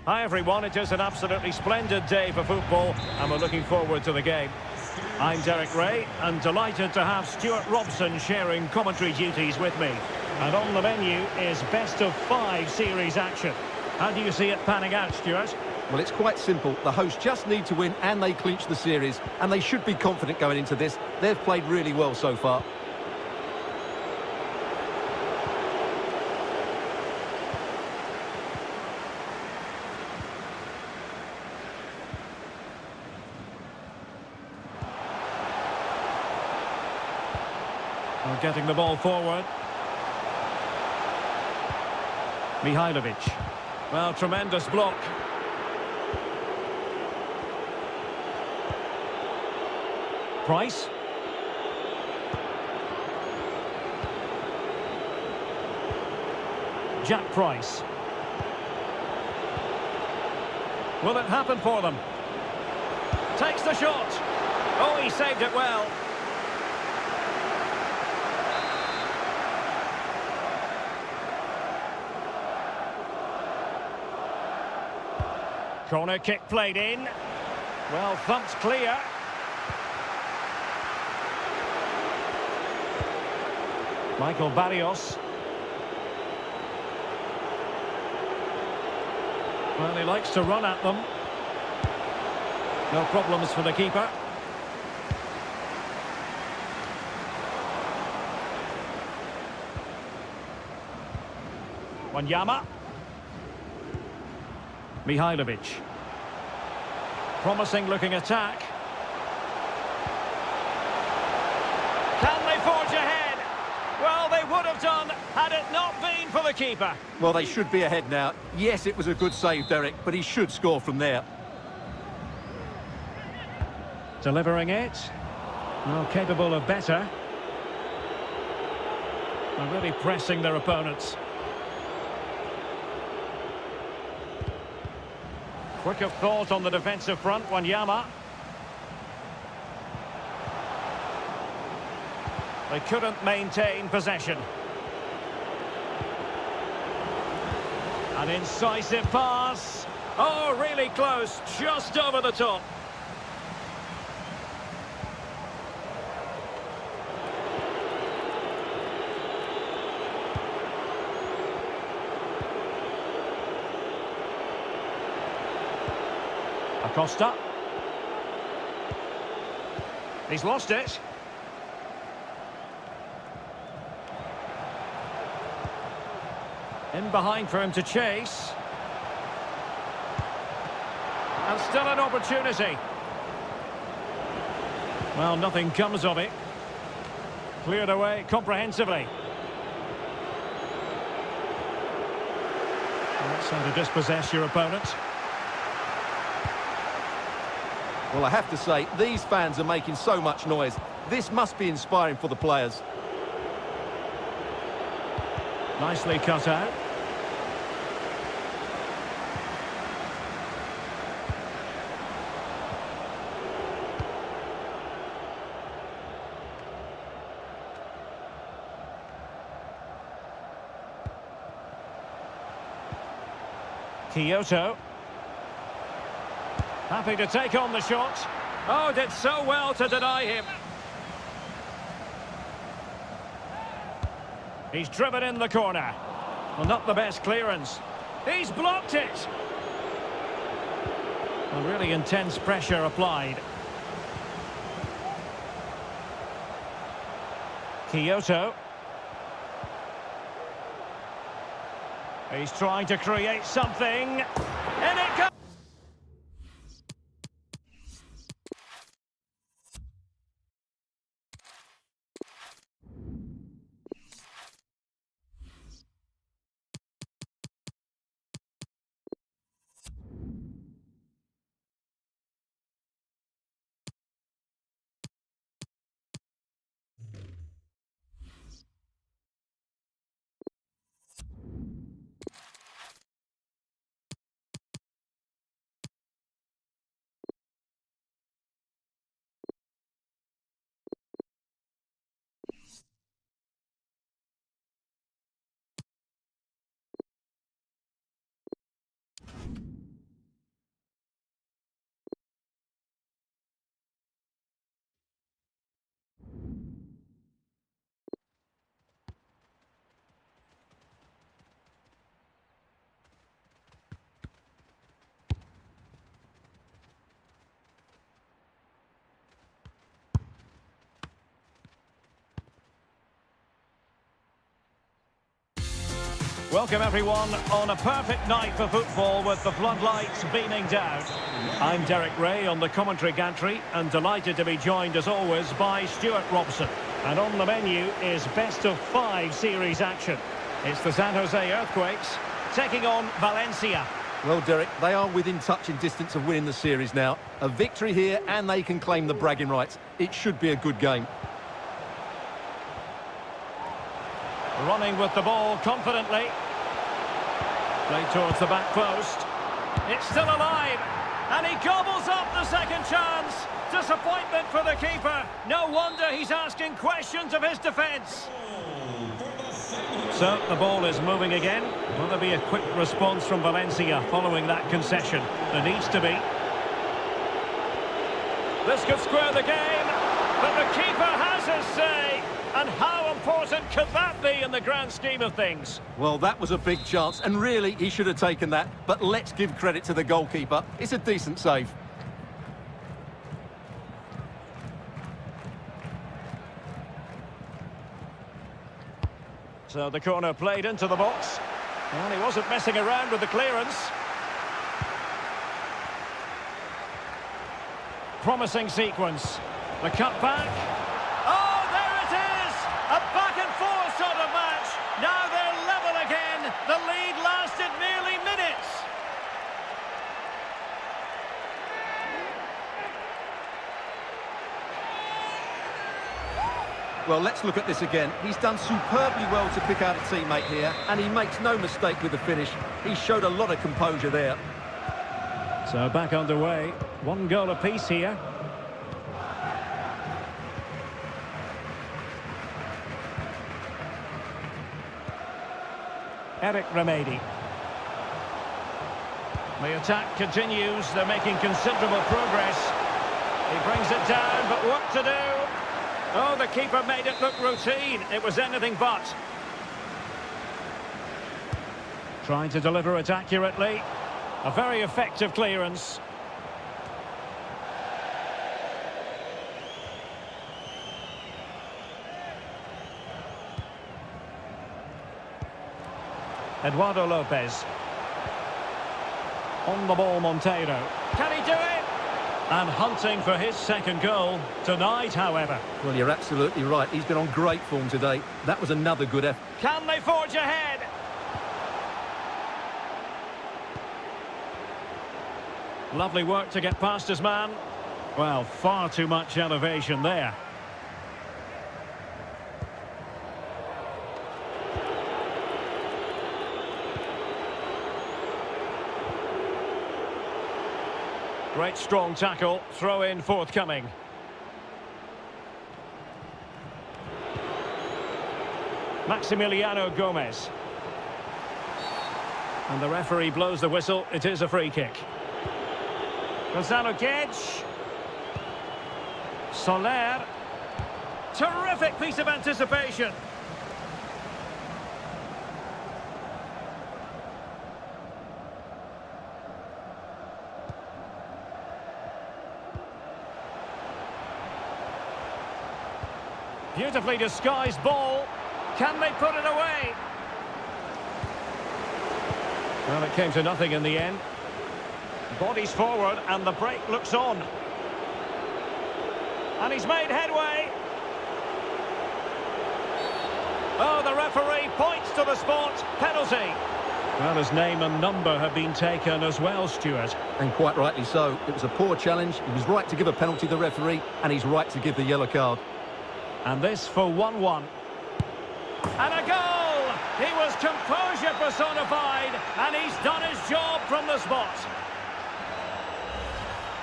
Speaker 1: Hi everyone, it is an absolutely splendid day for football and we're looking forward to the game. I'm Derek Ray and delighted to have Stuart Robson sharing commentary duties with me. And on the menu is best of 5 series action. How do you see it panning out, Stuart?
Speaker 2: Well, it's quite simple. The hosts just need to win and they clinch the series. And they should be confident going into this. They've played really well so far.
Speaker 1: Getting the ball forward. Mihailovic. Well, tremendous block. Price. Jack Price. Will it happen for them? Takes the shot. Oh, he saved it well. Corner kick played in. Well, thumped clear. Michael Barrios. Well, he likes to run at them. No problems for the keeper. Wanyama. Mihailovic. Promising looking attack. Can they forge ahead? Well, they would have done had it not been for the keeper.
Speaker 2: Well, they should be ahead now. Yes, it was a good save, Derek, but he should score from there.
Speaker 1: Delivering it. Well, capable of better. They're really pressing their opponents. Quick of thought on the defensive front, Wanyama. They couldn't maintain possession. An incisive pass. Oh, really close, just over the top. Acosta. He's lost it. In behind for him to chase. And still an opportunity. Well, nothing comes of it. Cleared away comprehensively. And that's how to dispossess your opponent.
Speaker 2: Well, I have to say, these fans are making so much noise. This must be inspiring for the players.
Speaker 1: Nicely cut out. Kyoto. Happy to take on the shot. Oh, did so well to deny him. He's driven in the corner. Well, not the best clearance. He's blocked it. Well, really intense pressure applied. Kyoto. He's trying to create something. And it goes. Welcome everyone on a perfect night for football with the floodlights beaming down. I'm Derek Ray on the commentary gantry and delighted to be joined as always by Stuart Robson. And on the menu is best of 5 series action. It's the San Jose Earthquakes taking on Valencia.
Speaker 2: Well, Derek, they are within touching distance of winning the series now. A victory here and they can claim the bragging rights. It should be a good game.
Speaker 1: Running with the ball confidently. Played towards the back post. It's still alive. And he gobbles up the second chance. Disappointment for the keeper. No wonder he's asking questions of his defence. So the ball is moving again. Will there be a quick response from Valencia following that concession? There needs to be. This could square the game. But the keeper has his say. And how important could that be in the grand scheme of things?
Speaker 2: Well, that was a big chance, and really, he should have taken that. But let's give credit to the goalkeeper. It's a decent save.
Speaker 1: So the corner played into the box. And he wasn't messing around with the clearance. Promising sequence. The cut back. Oh, there it is! A back-and-forth sort of match. Now they're level again. The lead lasted nearly minutes.
Speaker 2: Well, let's look at this again. He's done superbly well to pick out a teammate here, and he makes no mistake with the finish. He showed a lot of composure there.
Speaker 1: So back underway. 1 goal apiece here. Eric Remedi. The attack continues. They're making considerable progress. He brings it down, but what to do? Oh, the keeper made it look routine. It was anything but. Trying to deliver it accurately. A very effective clearance. Eduardo Lopez. On the ball, Monteiro. Can he do it? And hunting for his second goal tonight, however.
Speaker 2: Well, you're absolutely right. He's been on great form today. That was another good effort.
Speaker 1: Can they forge ahead? Lovely work to get past his man. Well, far too much elevation there. Great strong tackle, throw in forthcoming. Maximiliano Gomez. And the referee blows the whistle, it is a free kick. Gonzalo Guedes. Soler. Terrific piece of anticipation. Beautifully disguised ball. Can they put it away? Well, it came to nothing in the end. Bodies forward and the break looks on. And he's made headway. Oh, the referee points to the spot. Penalty. Well, his name and number have been taken as well, Stuart.
Speaker 2: And quite rightly so. It was a poor challenge. He was right to give a penalty to the referee, and he's right to give the yellow card.
Speaker 1: And this for 1-1. And a goal! He was composure personified, and he's done his job from the spot.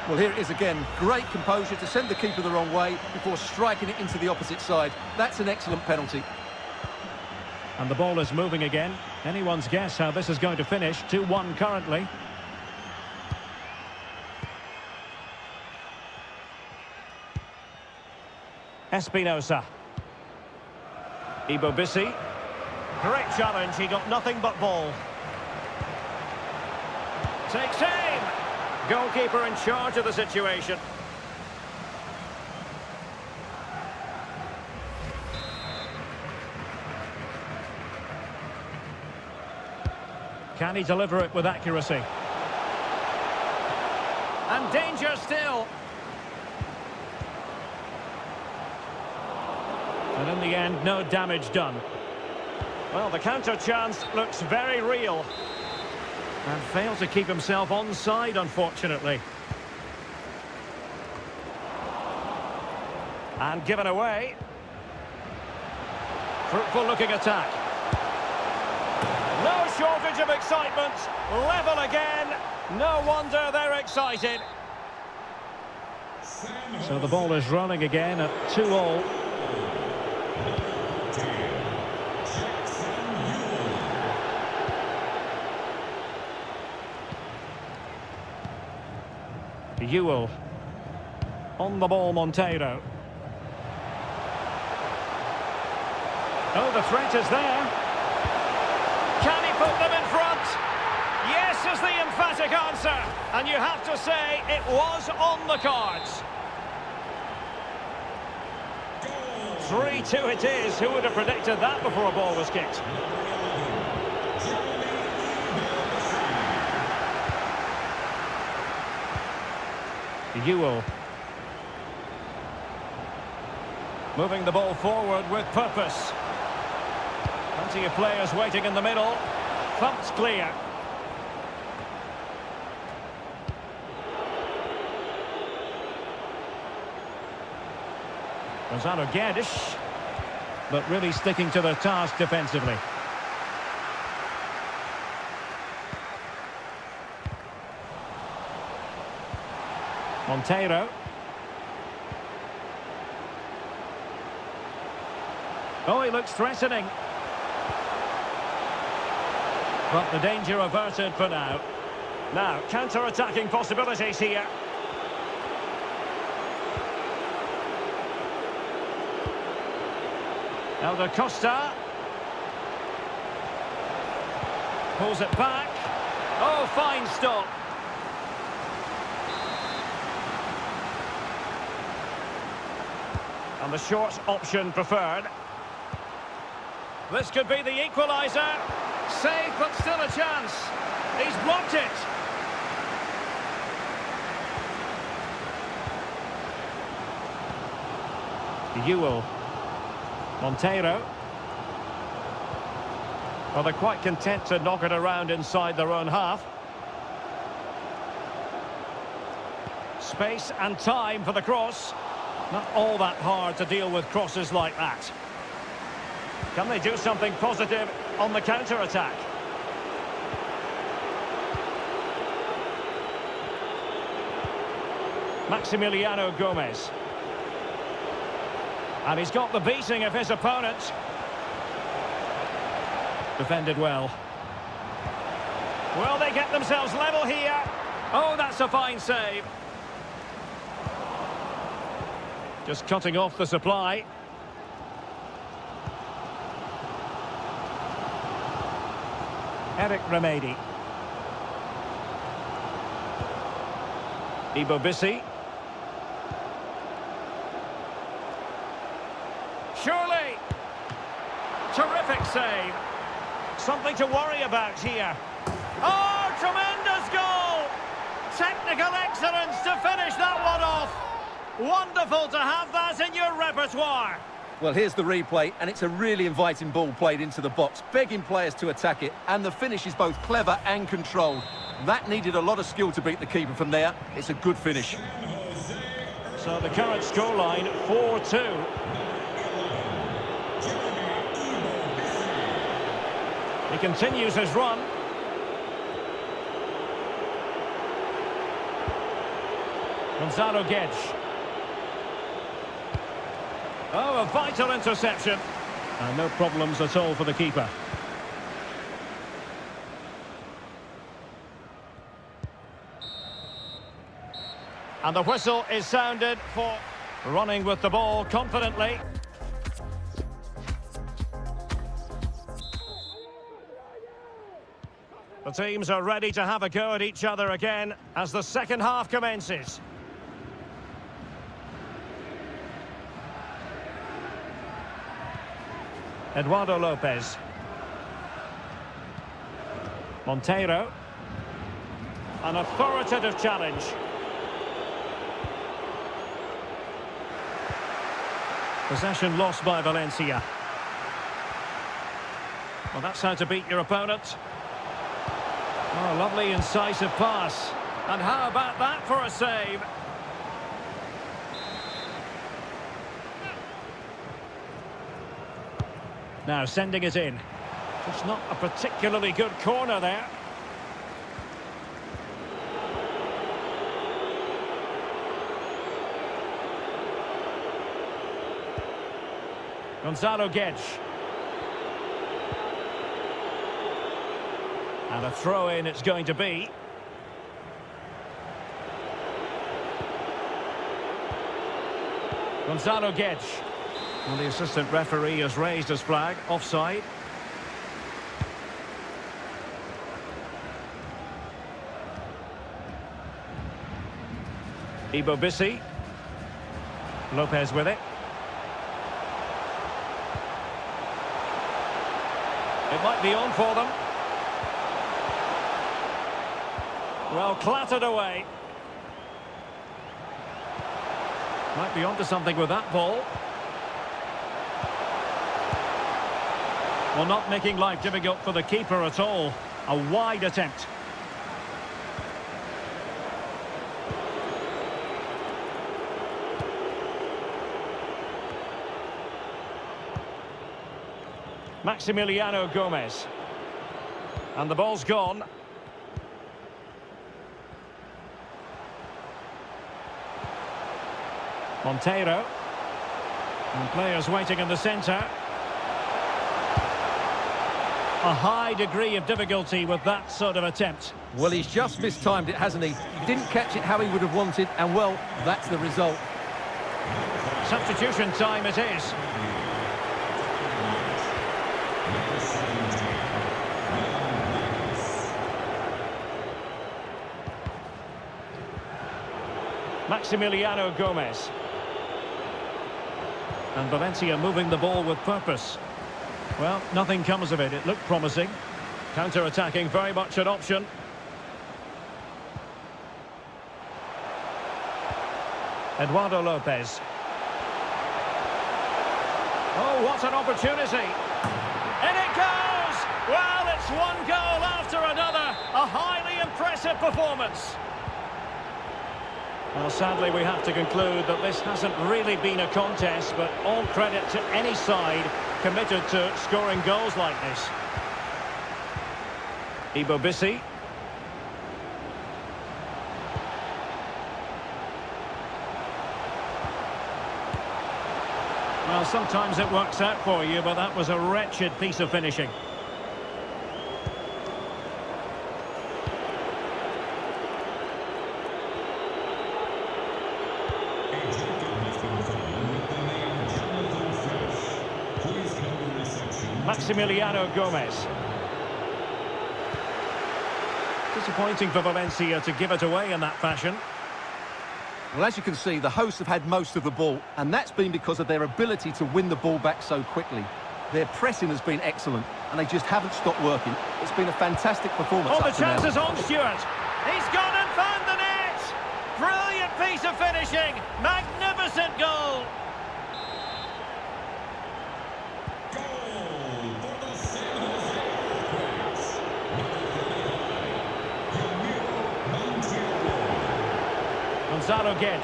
Speaker 2: Well, here it is again. Great composure to send the keeper the wrong way before striking it into the opposite side. That's an excellent penalty.
Speaker 1: And the ball is moving again. Anyone's guess how this is going to finish. 2-1 currently. Espinosa. Ibobisi. Great challenge, he got nothing but ball. Takes aim. Goalkeeper in charge of the situation. Can he deliver it with accuracy? And danger still. And in the end, no damage done. Well, the counter chance looks very real. And failed to keep himself onside, unfortunately. And given away. Fruitful looking attack. No shortage of excitement. Level again. No wonder they're excited. So the ball is rolling again at 2-2. Ewell. On the ball, Monteiro. Oh, the threat is there. Can he put them in front? Yes is the emphatic answer. And you have to say it was on the cards. 3-2 it is. Who would have predicted that before a ball was kicked? Ewell. Moving the ball forward with purpose. Plenty of players waiting in the middle. Thumped clear. Gonzalo Guedes, but really sticking to their task defensively. Monteiro. Oh, he looks threatening. But the danger averted for now. Now, counter-attacking possibilities here. Elder Costa. Pulls it back. Oh, fine stop. And the short option preferred. This could be the equaliser. Save, but still a chance. He's blocked it. Ewell. Monteiro. Well, they're quite content to knock it around inside their own half. Space and time for the cross. Not all that hard to deal with crosses like that. Can they do something positive on the counter-attack? Maximiliano Gomez. And he's got the beating of his opponent. Defended well. Will they get themselves level here? Oh, that's a fine save. Just cutting off the supply. Eric Remedi. Ibobisi. Surely. Terrific save. Something to worry about here. Oh, tremendous goal! Technical excellence to finish that one off. Wonderful to have that in your repertoire.
Speaker 2: Well, here's the replay, and it's a really inviting ball played into the box, begging players to attack it, and the finish is both clever and controlled. That needed a lot of skill to beat the keeper from there. It's a good finish.
Speaker 1: So the current scoreline, 4-2. He continues his run. Gonzalo Guedes. Oh, a vital interception. And no problems at all for the keeper. And the whistle is sounded for running with the ball confidently. The teams are ready to have a go at each other again as the second half commences. Eduardo Lopez. Monteiro. An authoritative challenge. Possession lost by Valencia. Well, that's how to beat your opponent. Oh, lovely incisive pass. And how about that for a save? Now sending it in. Just not a particularly good corner there. Gonzalo Guedes. And a throw-in it's going to be. Gonzalo Guedes. Well, the assistant referee has raised his flag, offside. Ibobisi. Lopez with it. It might be on for them. Well, clattered away. Might be onto something with that ball. Well, not making life difficult for the keeper at all. A wide attempt. Maximiliano Gomez. And the ball's gone. Monteiro. And players waiting in the centre. A high degree of difficulty with that sort of attempt.
Speaker 2: Well, he's just mistimed it, hasn't he? He didn't catch it how he would have wanted, and well, that's the result.
Speaker 1: Substitution time it is. Maximiliano Gomez. And Valencia moving the ball with purpose. Well, nothing comes of it. It looked promising. Counter-attacking, very much an option. Eduardo Lopez. Oh, what an opportunity. In it goes! Well, it's one goal after another. A highly impressive performance. Well, sadly, we have to conclude that this hasn't really been a contest, but all credit to any side committed to scoring goals like this. Ibobisi. Well, sometimes it works out for you, but that was a wretched piece of finishing. Maximiliano Gomez. Disappointing for Valencia to give it away in that fashion.
Speaker 2: Well, as you can see, the hosts have had most of the ball, and that's been because of their ability to win the ball back so quickly. Their pressing has been excellent, and they just haven't stopped working. It's been a fantastic performance.
Speaker 1: Oh, the
Speaker 2: up to now.
Speaker 1: chance is on, Stuart. He's gone and found the net. Brilliant piece of finishing. Magnificent goal. Gonzalo Guedes.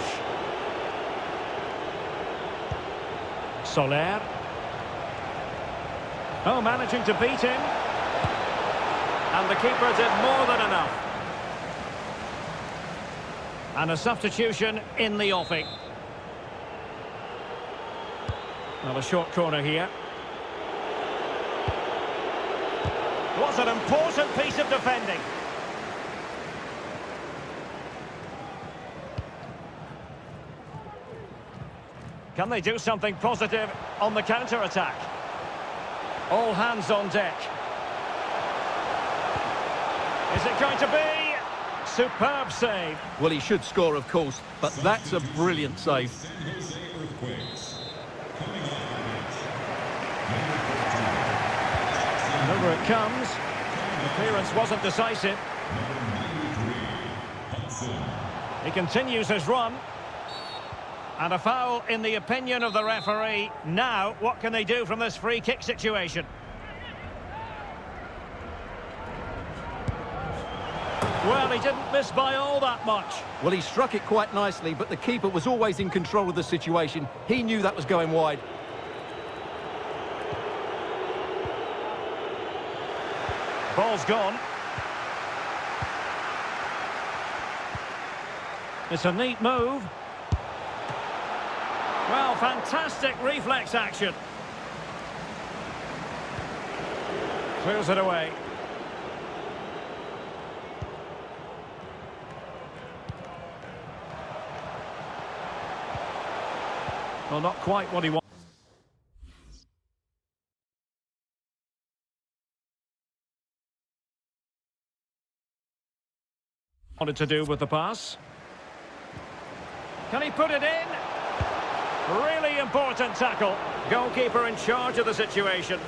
Speaker 1: Soler. Oh, managing to beat him. And the keeper did more than enough. And a substitution in the offing. Now a short corner here. What an important piece of defending. Can they do something positive on the counter-attack? All hands on deck. Is it going to be? Superb save.
Speaker 2: Well, he should score, of course, but that's a brilliant save.
Speaker 1: And over it comes. The clearance wasn't decisive. He continues his run. And a foul in the opinion of the referee. Now, what can they do from this free kick situation? Well, he didn't miss by all that much.
Speaker 2: Well, he struck it quite nicely, but the keeper was always in control of the situation. He knew that was going wide.
Speaker 1: Ball's gone. It's a neat move. Well, fantastic reflex action. Clears it away. Well, not quite what he wanted to do with the pass. Can he put it in? Really important tackle. Goalkeeper in charge of the situation.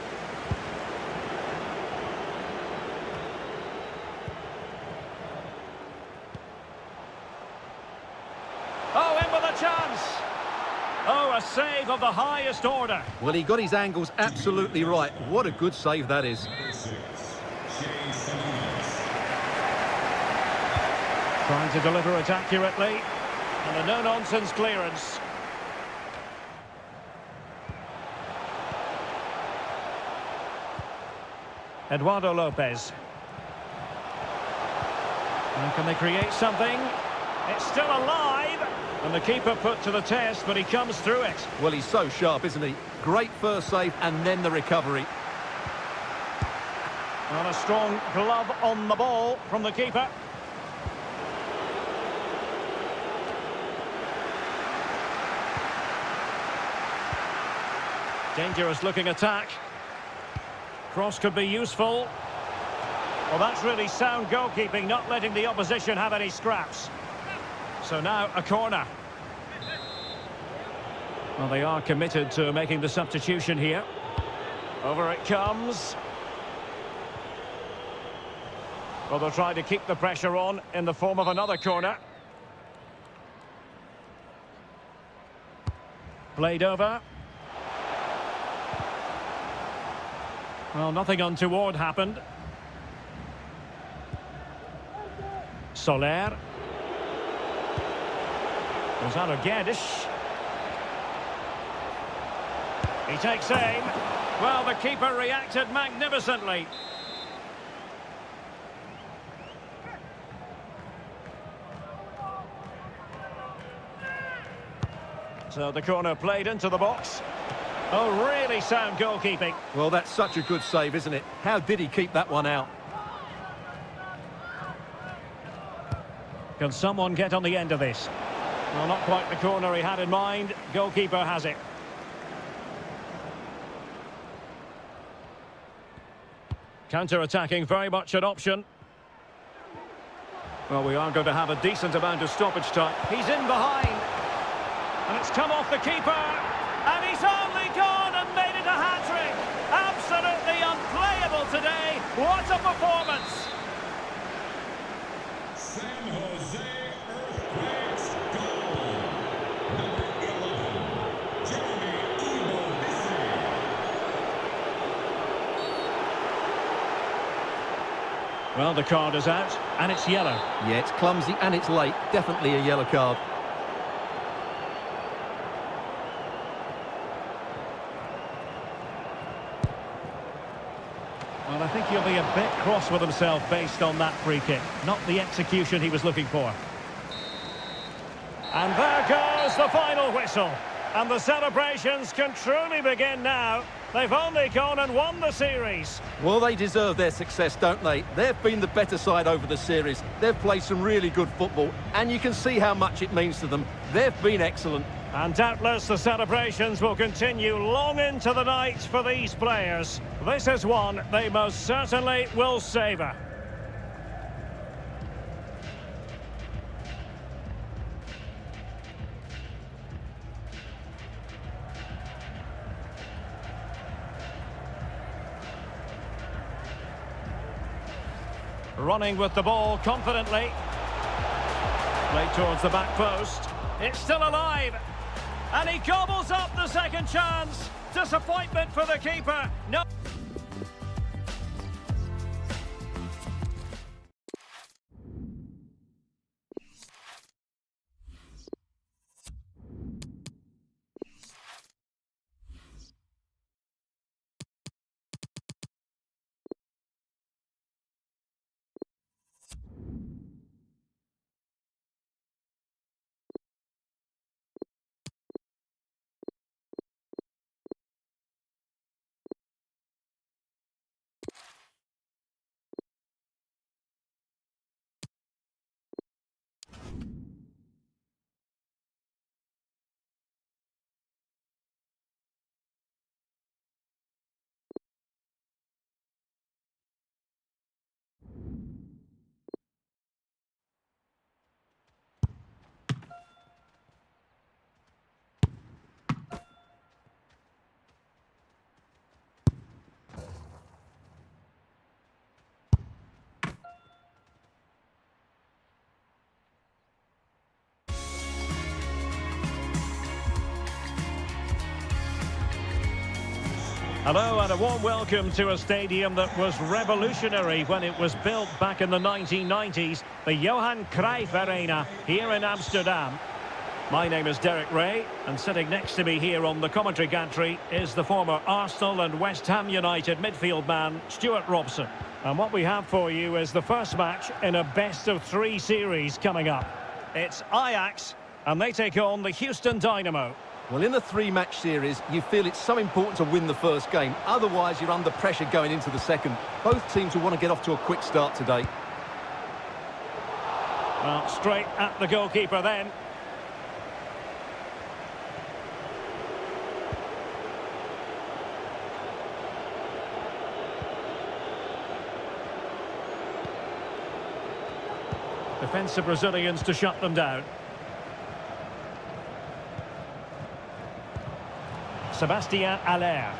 Speaker 1: of the highest order.
Speaker 2: Well, he got his angles absolutely right. What a good save that is.
Speaker 1: Trying to deliver it accurately. And a no-nonsense clearance. Eduardo Lopez. And can they create something? It's still alive. And the keeper put to the test, but he comes through it.
Speaker 2: Well, he's so sharp, isn't he? Great first save and then the recovery.
Speaker 1: And a strong glove on the ball from the keeper. Dangerous looking attack. Cross could be useful. Well, that's really sound goalkeeping, not letting the opposition have any scraps. So now a corner. Well, they are committed to making the substitution here. Over it comes. Well, they'll try to keep the pressure on in the form of another corner. Played over. Well, nothing untoward happened. Soler. Was that a Guedes? He takes aim. Well, the keeper reacted magnificently. So the corner played into the box. Oh, really sound goalkeeping.
Speaker 2: Well, that's such a good save, isn't it? How did he keep that one out?
Speaker 1: Can someone get on the end of this? Well, not quite the corner he had in mind. Goalkeeper has it. Counter-attacking, very much an option. Well, we are going to have a decent amount of stoppage time. He's in behind. And it's come off the keeper. And he's only gone and made it a hat-trick. Absolutely unplayable today. What a performance.
Speaker 3: San Jose Earthquakes goal. Number 11, Jeremy Iwo.
Speaker 1: Well, the card is out, and it's yellow.
Speaker 2: Yeah, it's clumsy and it's late. Definitely a yellow card.
Speaker 1: Well, I think he'll be a bit cross with himself based on that free kick. Not the execution he was looking for. And there goes the final whistle. And the celebrations can truly begin now. They've only gone and won the series.
Speaker 2: Well, they deserve their success, don't they? They've been the better side over the series. They've played some really good football, and you can see how much it means to them. They've been excellent.
Speaker 1: And doubtless the celebrations will continue long into the night for these players. This is one they most certainly will savour. Running with the ball confidently. Played towards the back post. It's still alive. And he gobbles up the second chance. Disappointment for the keeper. No. Hello and a warm welcome to a stadium that was revolutionary when it was built back in the 1990s, the Johan Cruyff Arena here in Amsterdam. My name is Derek Ray, and sitting next to me here on the commentary gantry is the former Arsenal and West Ham United midfield man, Stuart Robson. And what we have for you is the first match in a best-of-3 series coming up. It's Ajax, and they take on the Houston Dynamo.
Speaker 2: Well, in the 3-match series, you feel it's so important to win the first game. Otherwise, you're under pressure going into the second. Both teams will want to get off to a quick start today.
Speaker 1: Well, straight at the goalkeeper then. Defensive Brazilians to shut them down. Sebastian Aller.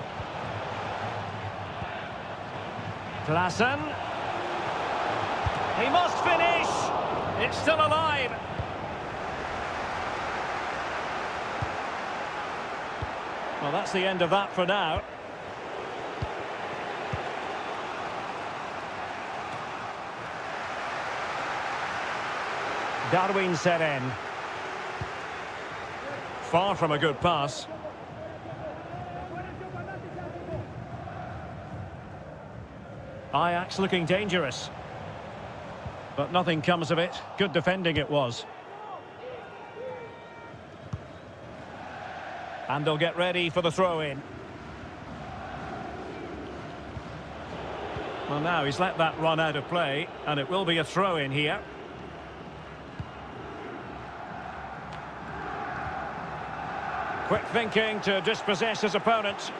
Speaker 1: Klaassen. He must finish. It's still alive. Well, that's the end of that for now. Darwin Seren. Far from a good pass. Ajax looking dangerous. But nothing comes of it. Good defending it was. And they'll get ready for the throw-in. Well, now he's let that run out of play, and it will be a throw-in here. Quick thinking to dispossess his opponent.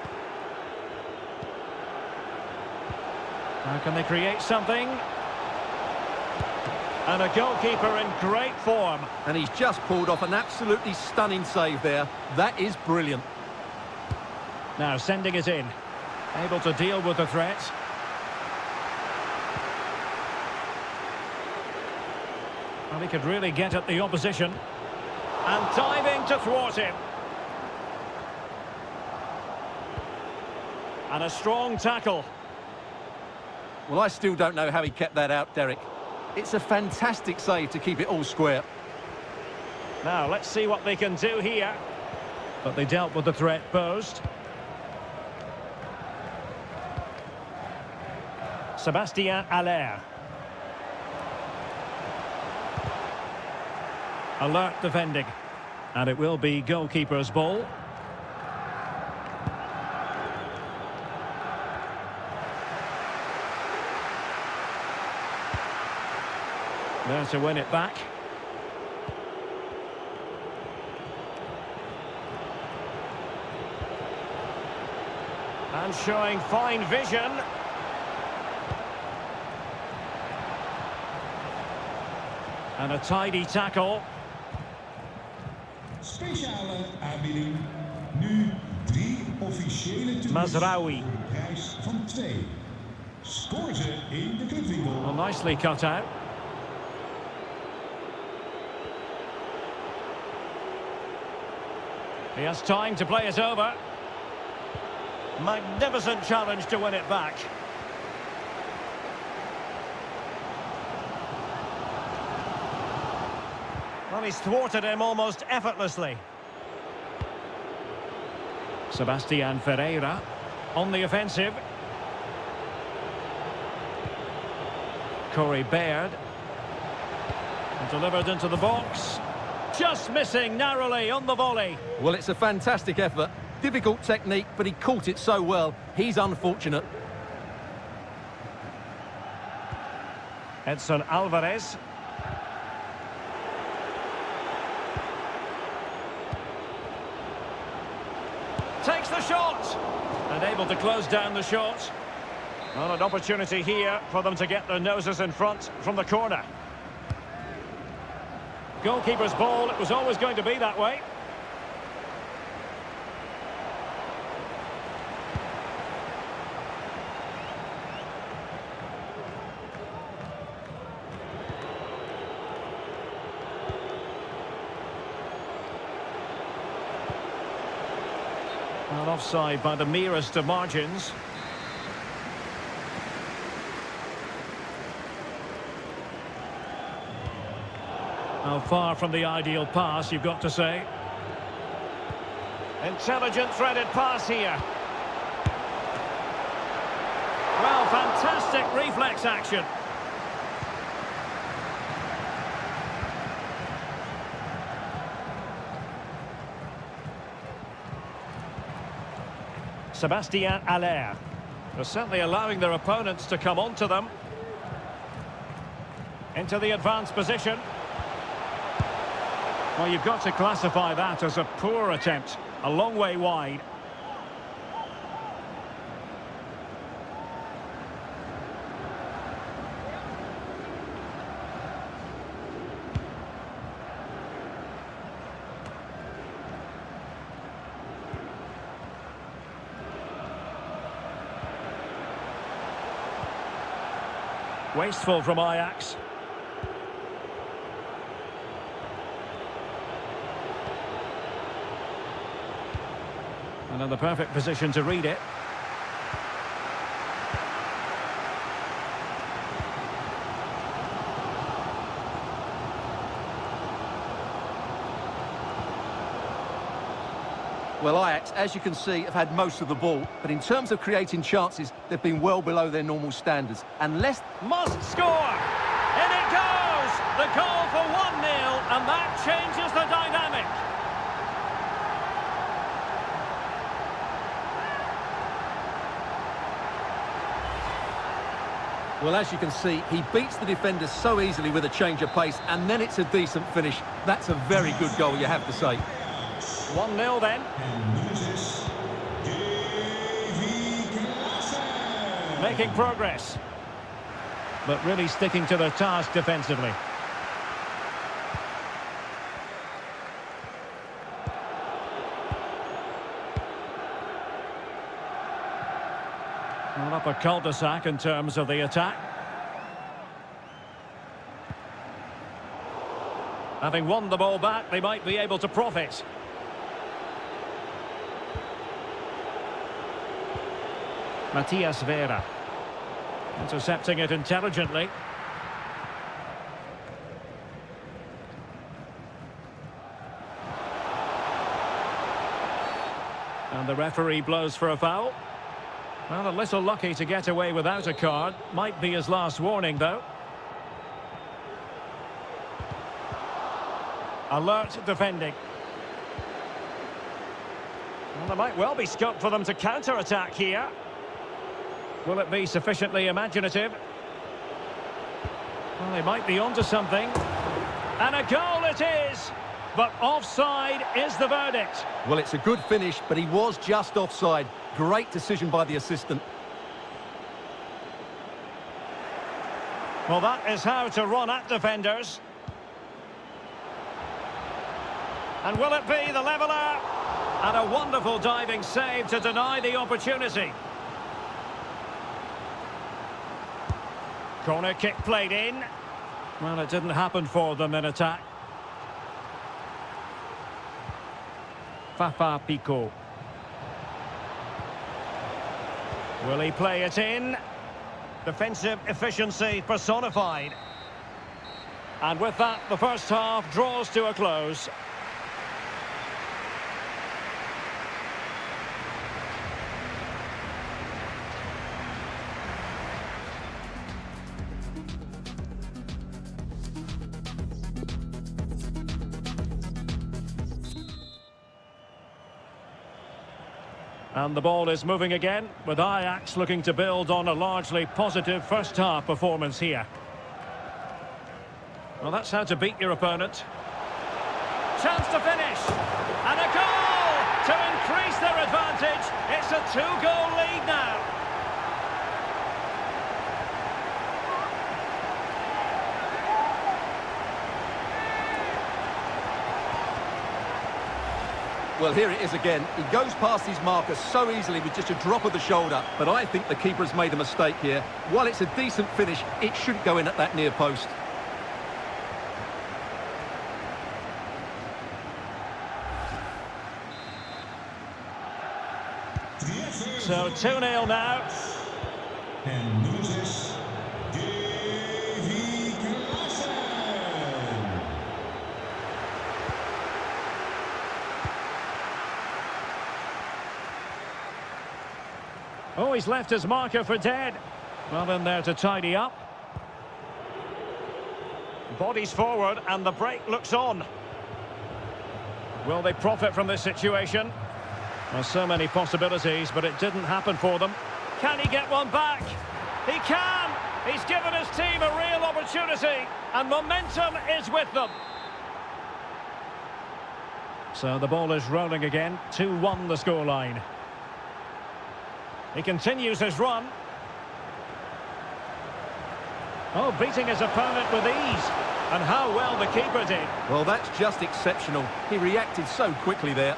Speaker 1: Now can they create something? And a goalkeeper in great form.
Speaker 2: And he's just pulled off an absolutely stunning save there. That is brilliant.
Speaker 1: Now sending it in. Able to deal with the threat. Well, he could really get at the opposition. And diving to thwart him. And a strong tackle.
Speaker 2: Well, I still don't know how he kept that out, Derek. It's a fantastic save to keep it all square.
Speaker 1: Now, let's see what they can do here. But they dealt with the threat posed. Sebastian Aller. Alert defending. And it will be goalkeeper's ball. There to win it back. And showing fine vision. And a tidy tackle.
Speaker 3: Speciale aanbieding. Nu 3 officiële tours.
Speaker 1: Mazraoui.
Speaker 3: Voor een prijs van 2. Scoor ze in de clubwinkel.
Speaker 1: Well, nicely cut out. He has time to play it over. Magnificent challenge to win it back. Well, he's thwarted him almost effortlessly. Sebastian Ferreira on the offensive. Corey Baird. Delivered into the box. Just missing narrowly on the volley.
Speaker 2: Well, it's a fantastic effort. Difficult technique, but he caught it so well. He's unfortunate.
Speaker 1: Edson Alvarez. Takes the shot. And able to close down the shot. Well, an opportunity here for them to get their noses in front from the corner. Goalkeeper's ball, it was always going to be that way. Well, Offside by the merest of margins. How far from the ideal pass, you've got to say. Intelligent threaded pass here. Well, fantastic reflex action. Sébastien Haller. They're certainly allowing their opponents to come onto them. Into the advanced position. Well, you've got to classify that as a poor attempt. A long way wide. Wasteful from Ajax. And in the perfect position to read it.
Speaker 2: Well, Ajax, as you can see, have had most of the ball, but in terms of creating chances, they've been well below their normal standards. Unless...
Speaker 1: Must score! In it goes! The goal for 1-0, and that changes the dynamic.
Speaker 2: Well, as you can see, he beats the defenders so easily with a change of pace, and then it's a decent finish. That's a very good goal, you have to say.
Speaker 1: 1-0 then. Making progress. But really sticking to their task defensively. Well, up a cul-de-sac in terms of the attack. Having won the ball back, they might be able to profit. Matthias Vera. Intercepting it intelligently. And the referee blows for a foul. Well, a little lucky to get away without a card. Might be his last warning, though. Alert defending. Well, there might well be scope for them to counter-attack here. Will it be sufficiently imaginative? Well, they might be onto something. And a goal it is! But offside is the verdict.
Speaker 2: Well, it's a good finish, but he was just offside. Great decision by the assistant.
Speaker 1: Well, that is how to run at defenders. And will it be the leveller? And a wonderful diving save to deny the opportunity. Corner kick played in. Well, it didn't happen for them in attack. Fafa Pico. Will he play it in? Defensive efficiency personified. And with that, the first half draws to a close. And the ball is moving again, with Ajax looking to build on a largely positive first-half performance here. Well, that's how to beat your opponent. Chance to finish! And a goal to increase their advantage. It's a two-goal lead now.
Speaker 2: Well, here it is again. He goes past his marker so easily with just a drop of the shoulder. But I think the keeper has made a mistake here. While it's a decent finish, it shouldn't go in at that near post.
Speaker 1: So 2-0 now.
Speaker 3: En nummer 6, Davy Klaassen.
Speaker 1: Oh, he's left his marker for dead. Well in there to tidy up. Bodies forward and the break looks on. Will they profit from this situation? Well, so many possibilities, but it didn't happen for them. Can he get one back? He can! He's given his team a real opportunity, and momentum is with them. So the ball is rolling again. 2-1 the scoreline. He continues his run. Oh, beating his opponent with ease. And how well the keeper did.
Speaker 2: Well, that's just exceptional. He reacted so quickly there.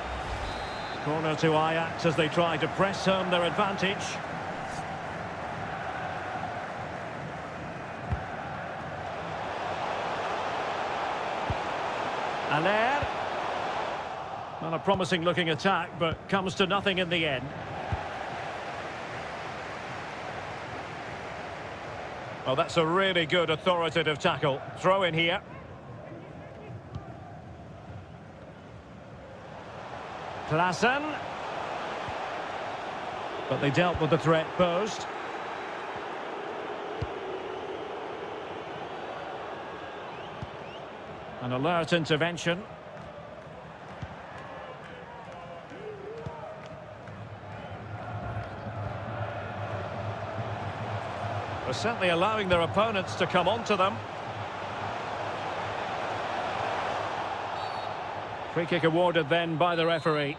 Speaker 1: Corner to Ajax as they try to press home their advantage. Aller. Not a promising looking attack, but comes to nothing in the end. Well, that's a really good authoritative tackle. Throw in here. Klaassen. But they dealt with the threat posed. An alert intervention. They're certainly allowing their opponents to come onto them. Free kick awarded then by the referee.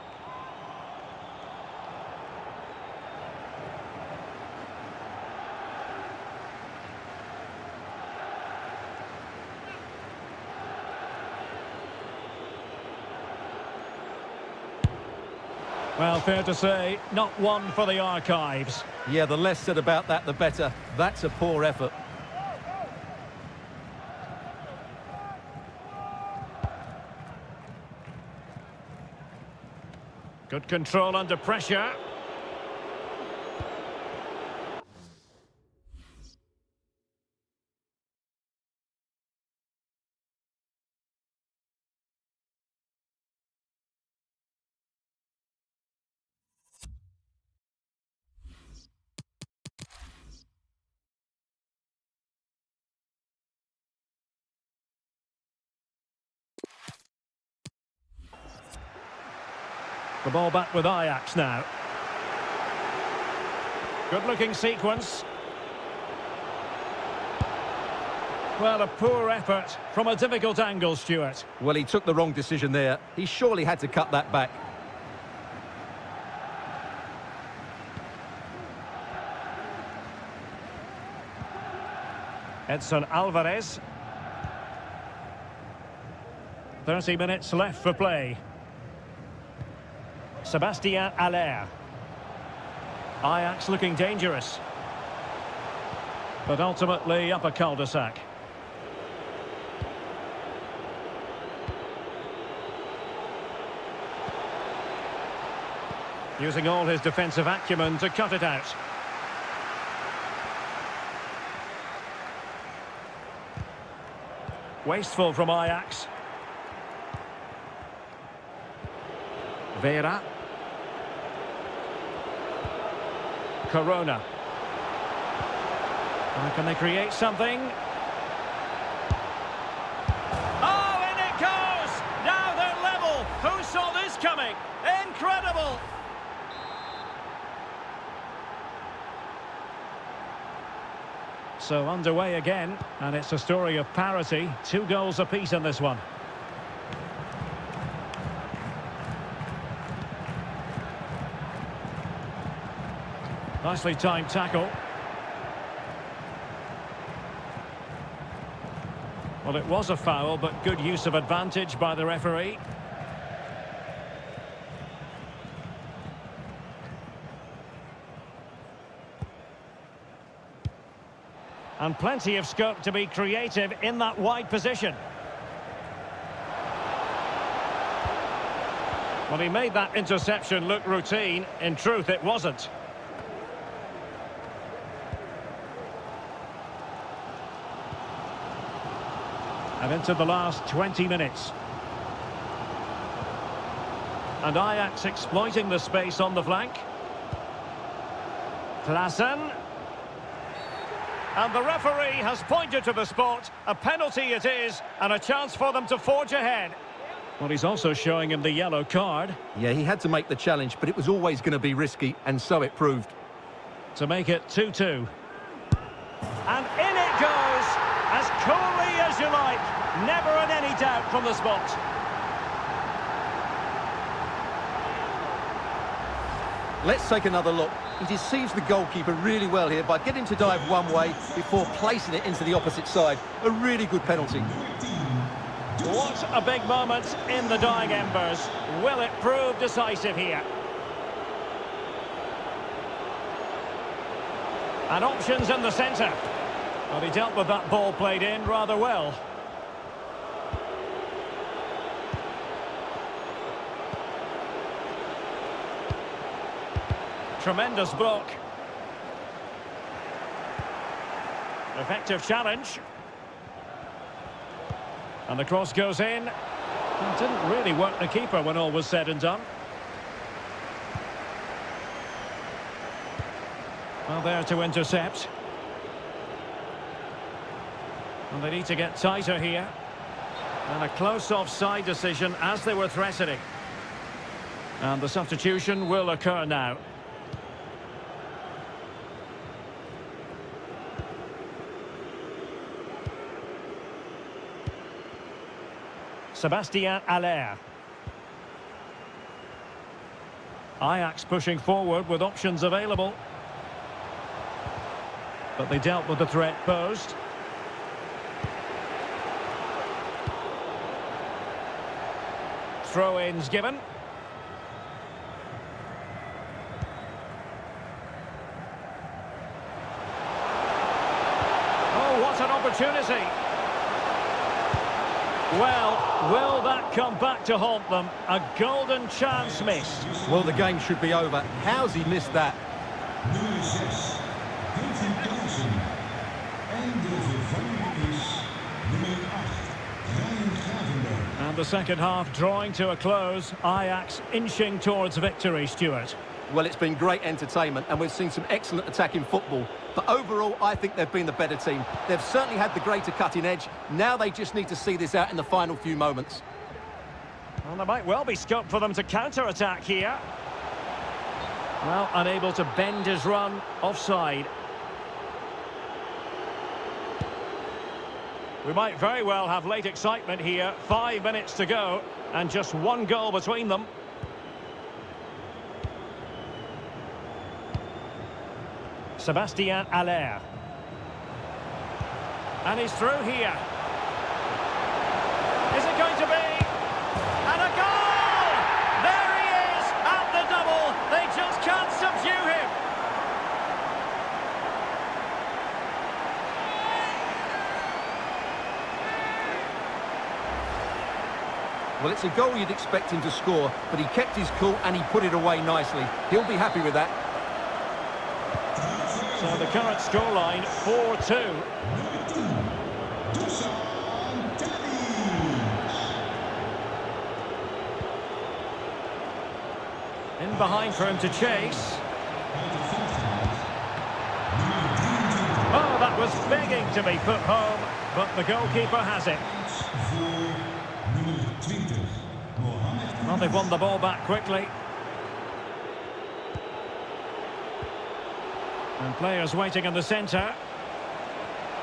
Speaker 1: Well, fair to say, not one for the archives.
Speaker 2: Yeah, the less said about that, the better. That's a poor effort.
Speaker 1: Good control under pressure. The ball back with Ajax now. Good-looking sequence. Well, a poor effort from a difficult angle, Stuart.
Speaker 2: Well, he took the wrong decision there. He surely had to cut that back.
Speaker 1: Edson Alvarez. 30 minutes left for play. Sébastien Aller. Ajax looking dangerous. But ultimately up a cul-de-sac. Using all his defensive acumen to cut it out. Wasteful from Ajax. Vera. Corona. Can they create something? Oh, in it goes! Now they're level. Who saw this coming? Incredible! So underway again, and it's a story of parity. 2 goals apiece in this one. Nicely timed tackle. Well, it was a foul, but good use of advantage by the referee. And plenty of scope to be creative in that wide position. Well, he made that interception look routine. In truth, it wasn't. And into the last 20 minutes. And Ajax exploiting the space on the flank. Klaassen. And the referee has pointed to the spot. A penalty it is, and a chance for them to forge ahead. Well, he's also showing him the yellow card.
Speaker 2: Yeah, he had to make the challenge, but it was always going to be risky, and so it proved.
Speaker 1: To make it 2-2. And in it goes, as coolly as you like. Never in any doubt from the spot.
Speaker 2: Let's take another look. He deceives the goalkeeper really well here by getting to dive one way before placing it into the opposite side. A really good penalty.
Speaker 1: What a big moment in the dying embers. Will it prove decisive here? And options in the centre. Well, he dealt with that ball played in rather well. Tremendous block. Effective challenge. And the cross goes in. It didn't really work the keeper when all was said and done. Well, there to intercept. And they need to get tighter here. And a close offside decision as they were threatening. And the substitution will occur now. Sébastien Haller. Ajax pushing forward with options available. But they dealt with the threat posed. Throw-ins given. Oh, what an opportunity. Well, will that come back to haunt them? A golden chance missed.
Speaker 2: Well, the game should be over. How's he missed that?
Speaker 1: And the second half drawing to a close. Ajax inching towards victory, Stuart.
Speaker 2: Well, it's been great entertainment, and we've seen some excellent attacking football. But overall, I think they've been the better team. They've certainly had the greater cutting edge. Now they just need to see this out in the final few moments.
Speaker 1: Well, there might well be scope for them to counter-attack here. Well, unable to bend his run, offside. We might very well have late excitement here. 5 minutes to go, and just one goal between them. Sébastien Haller. And he's through here. Is it going to be? And a goal! There he is at the double. They just can't subdue him.
Speaker 2: Well, it's a goal you'd expect him to score, but he kept his cool and he put it away nicely. He'll be happy with that.
Speaker 1: So the current scoreline, 4-2. In behind for him to chase. Oh, that was begging to be put home, but the goalkeeper has it. Well, they've won the ball back quickly. And players waiting in the centre.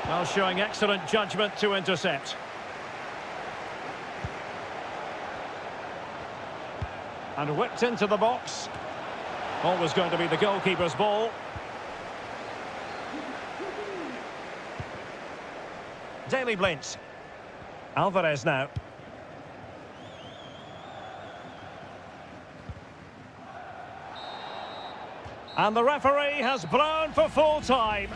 Speaker 1: Well, showing excellent judgment to intercept. And whipped into the box. Always going to be the goalkeeper's ball. Daily Blintz. Alvarez now. And the referee has blown for full time.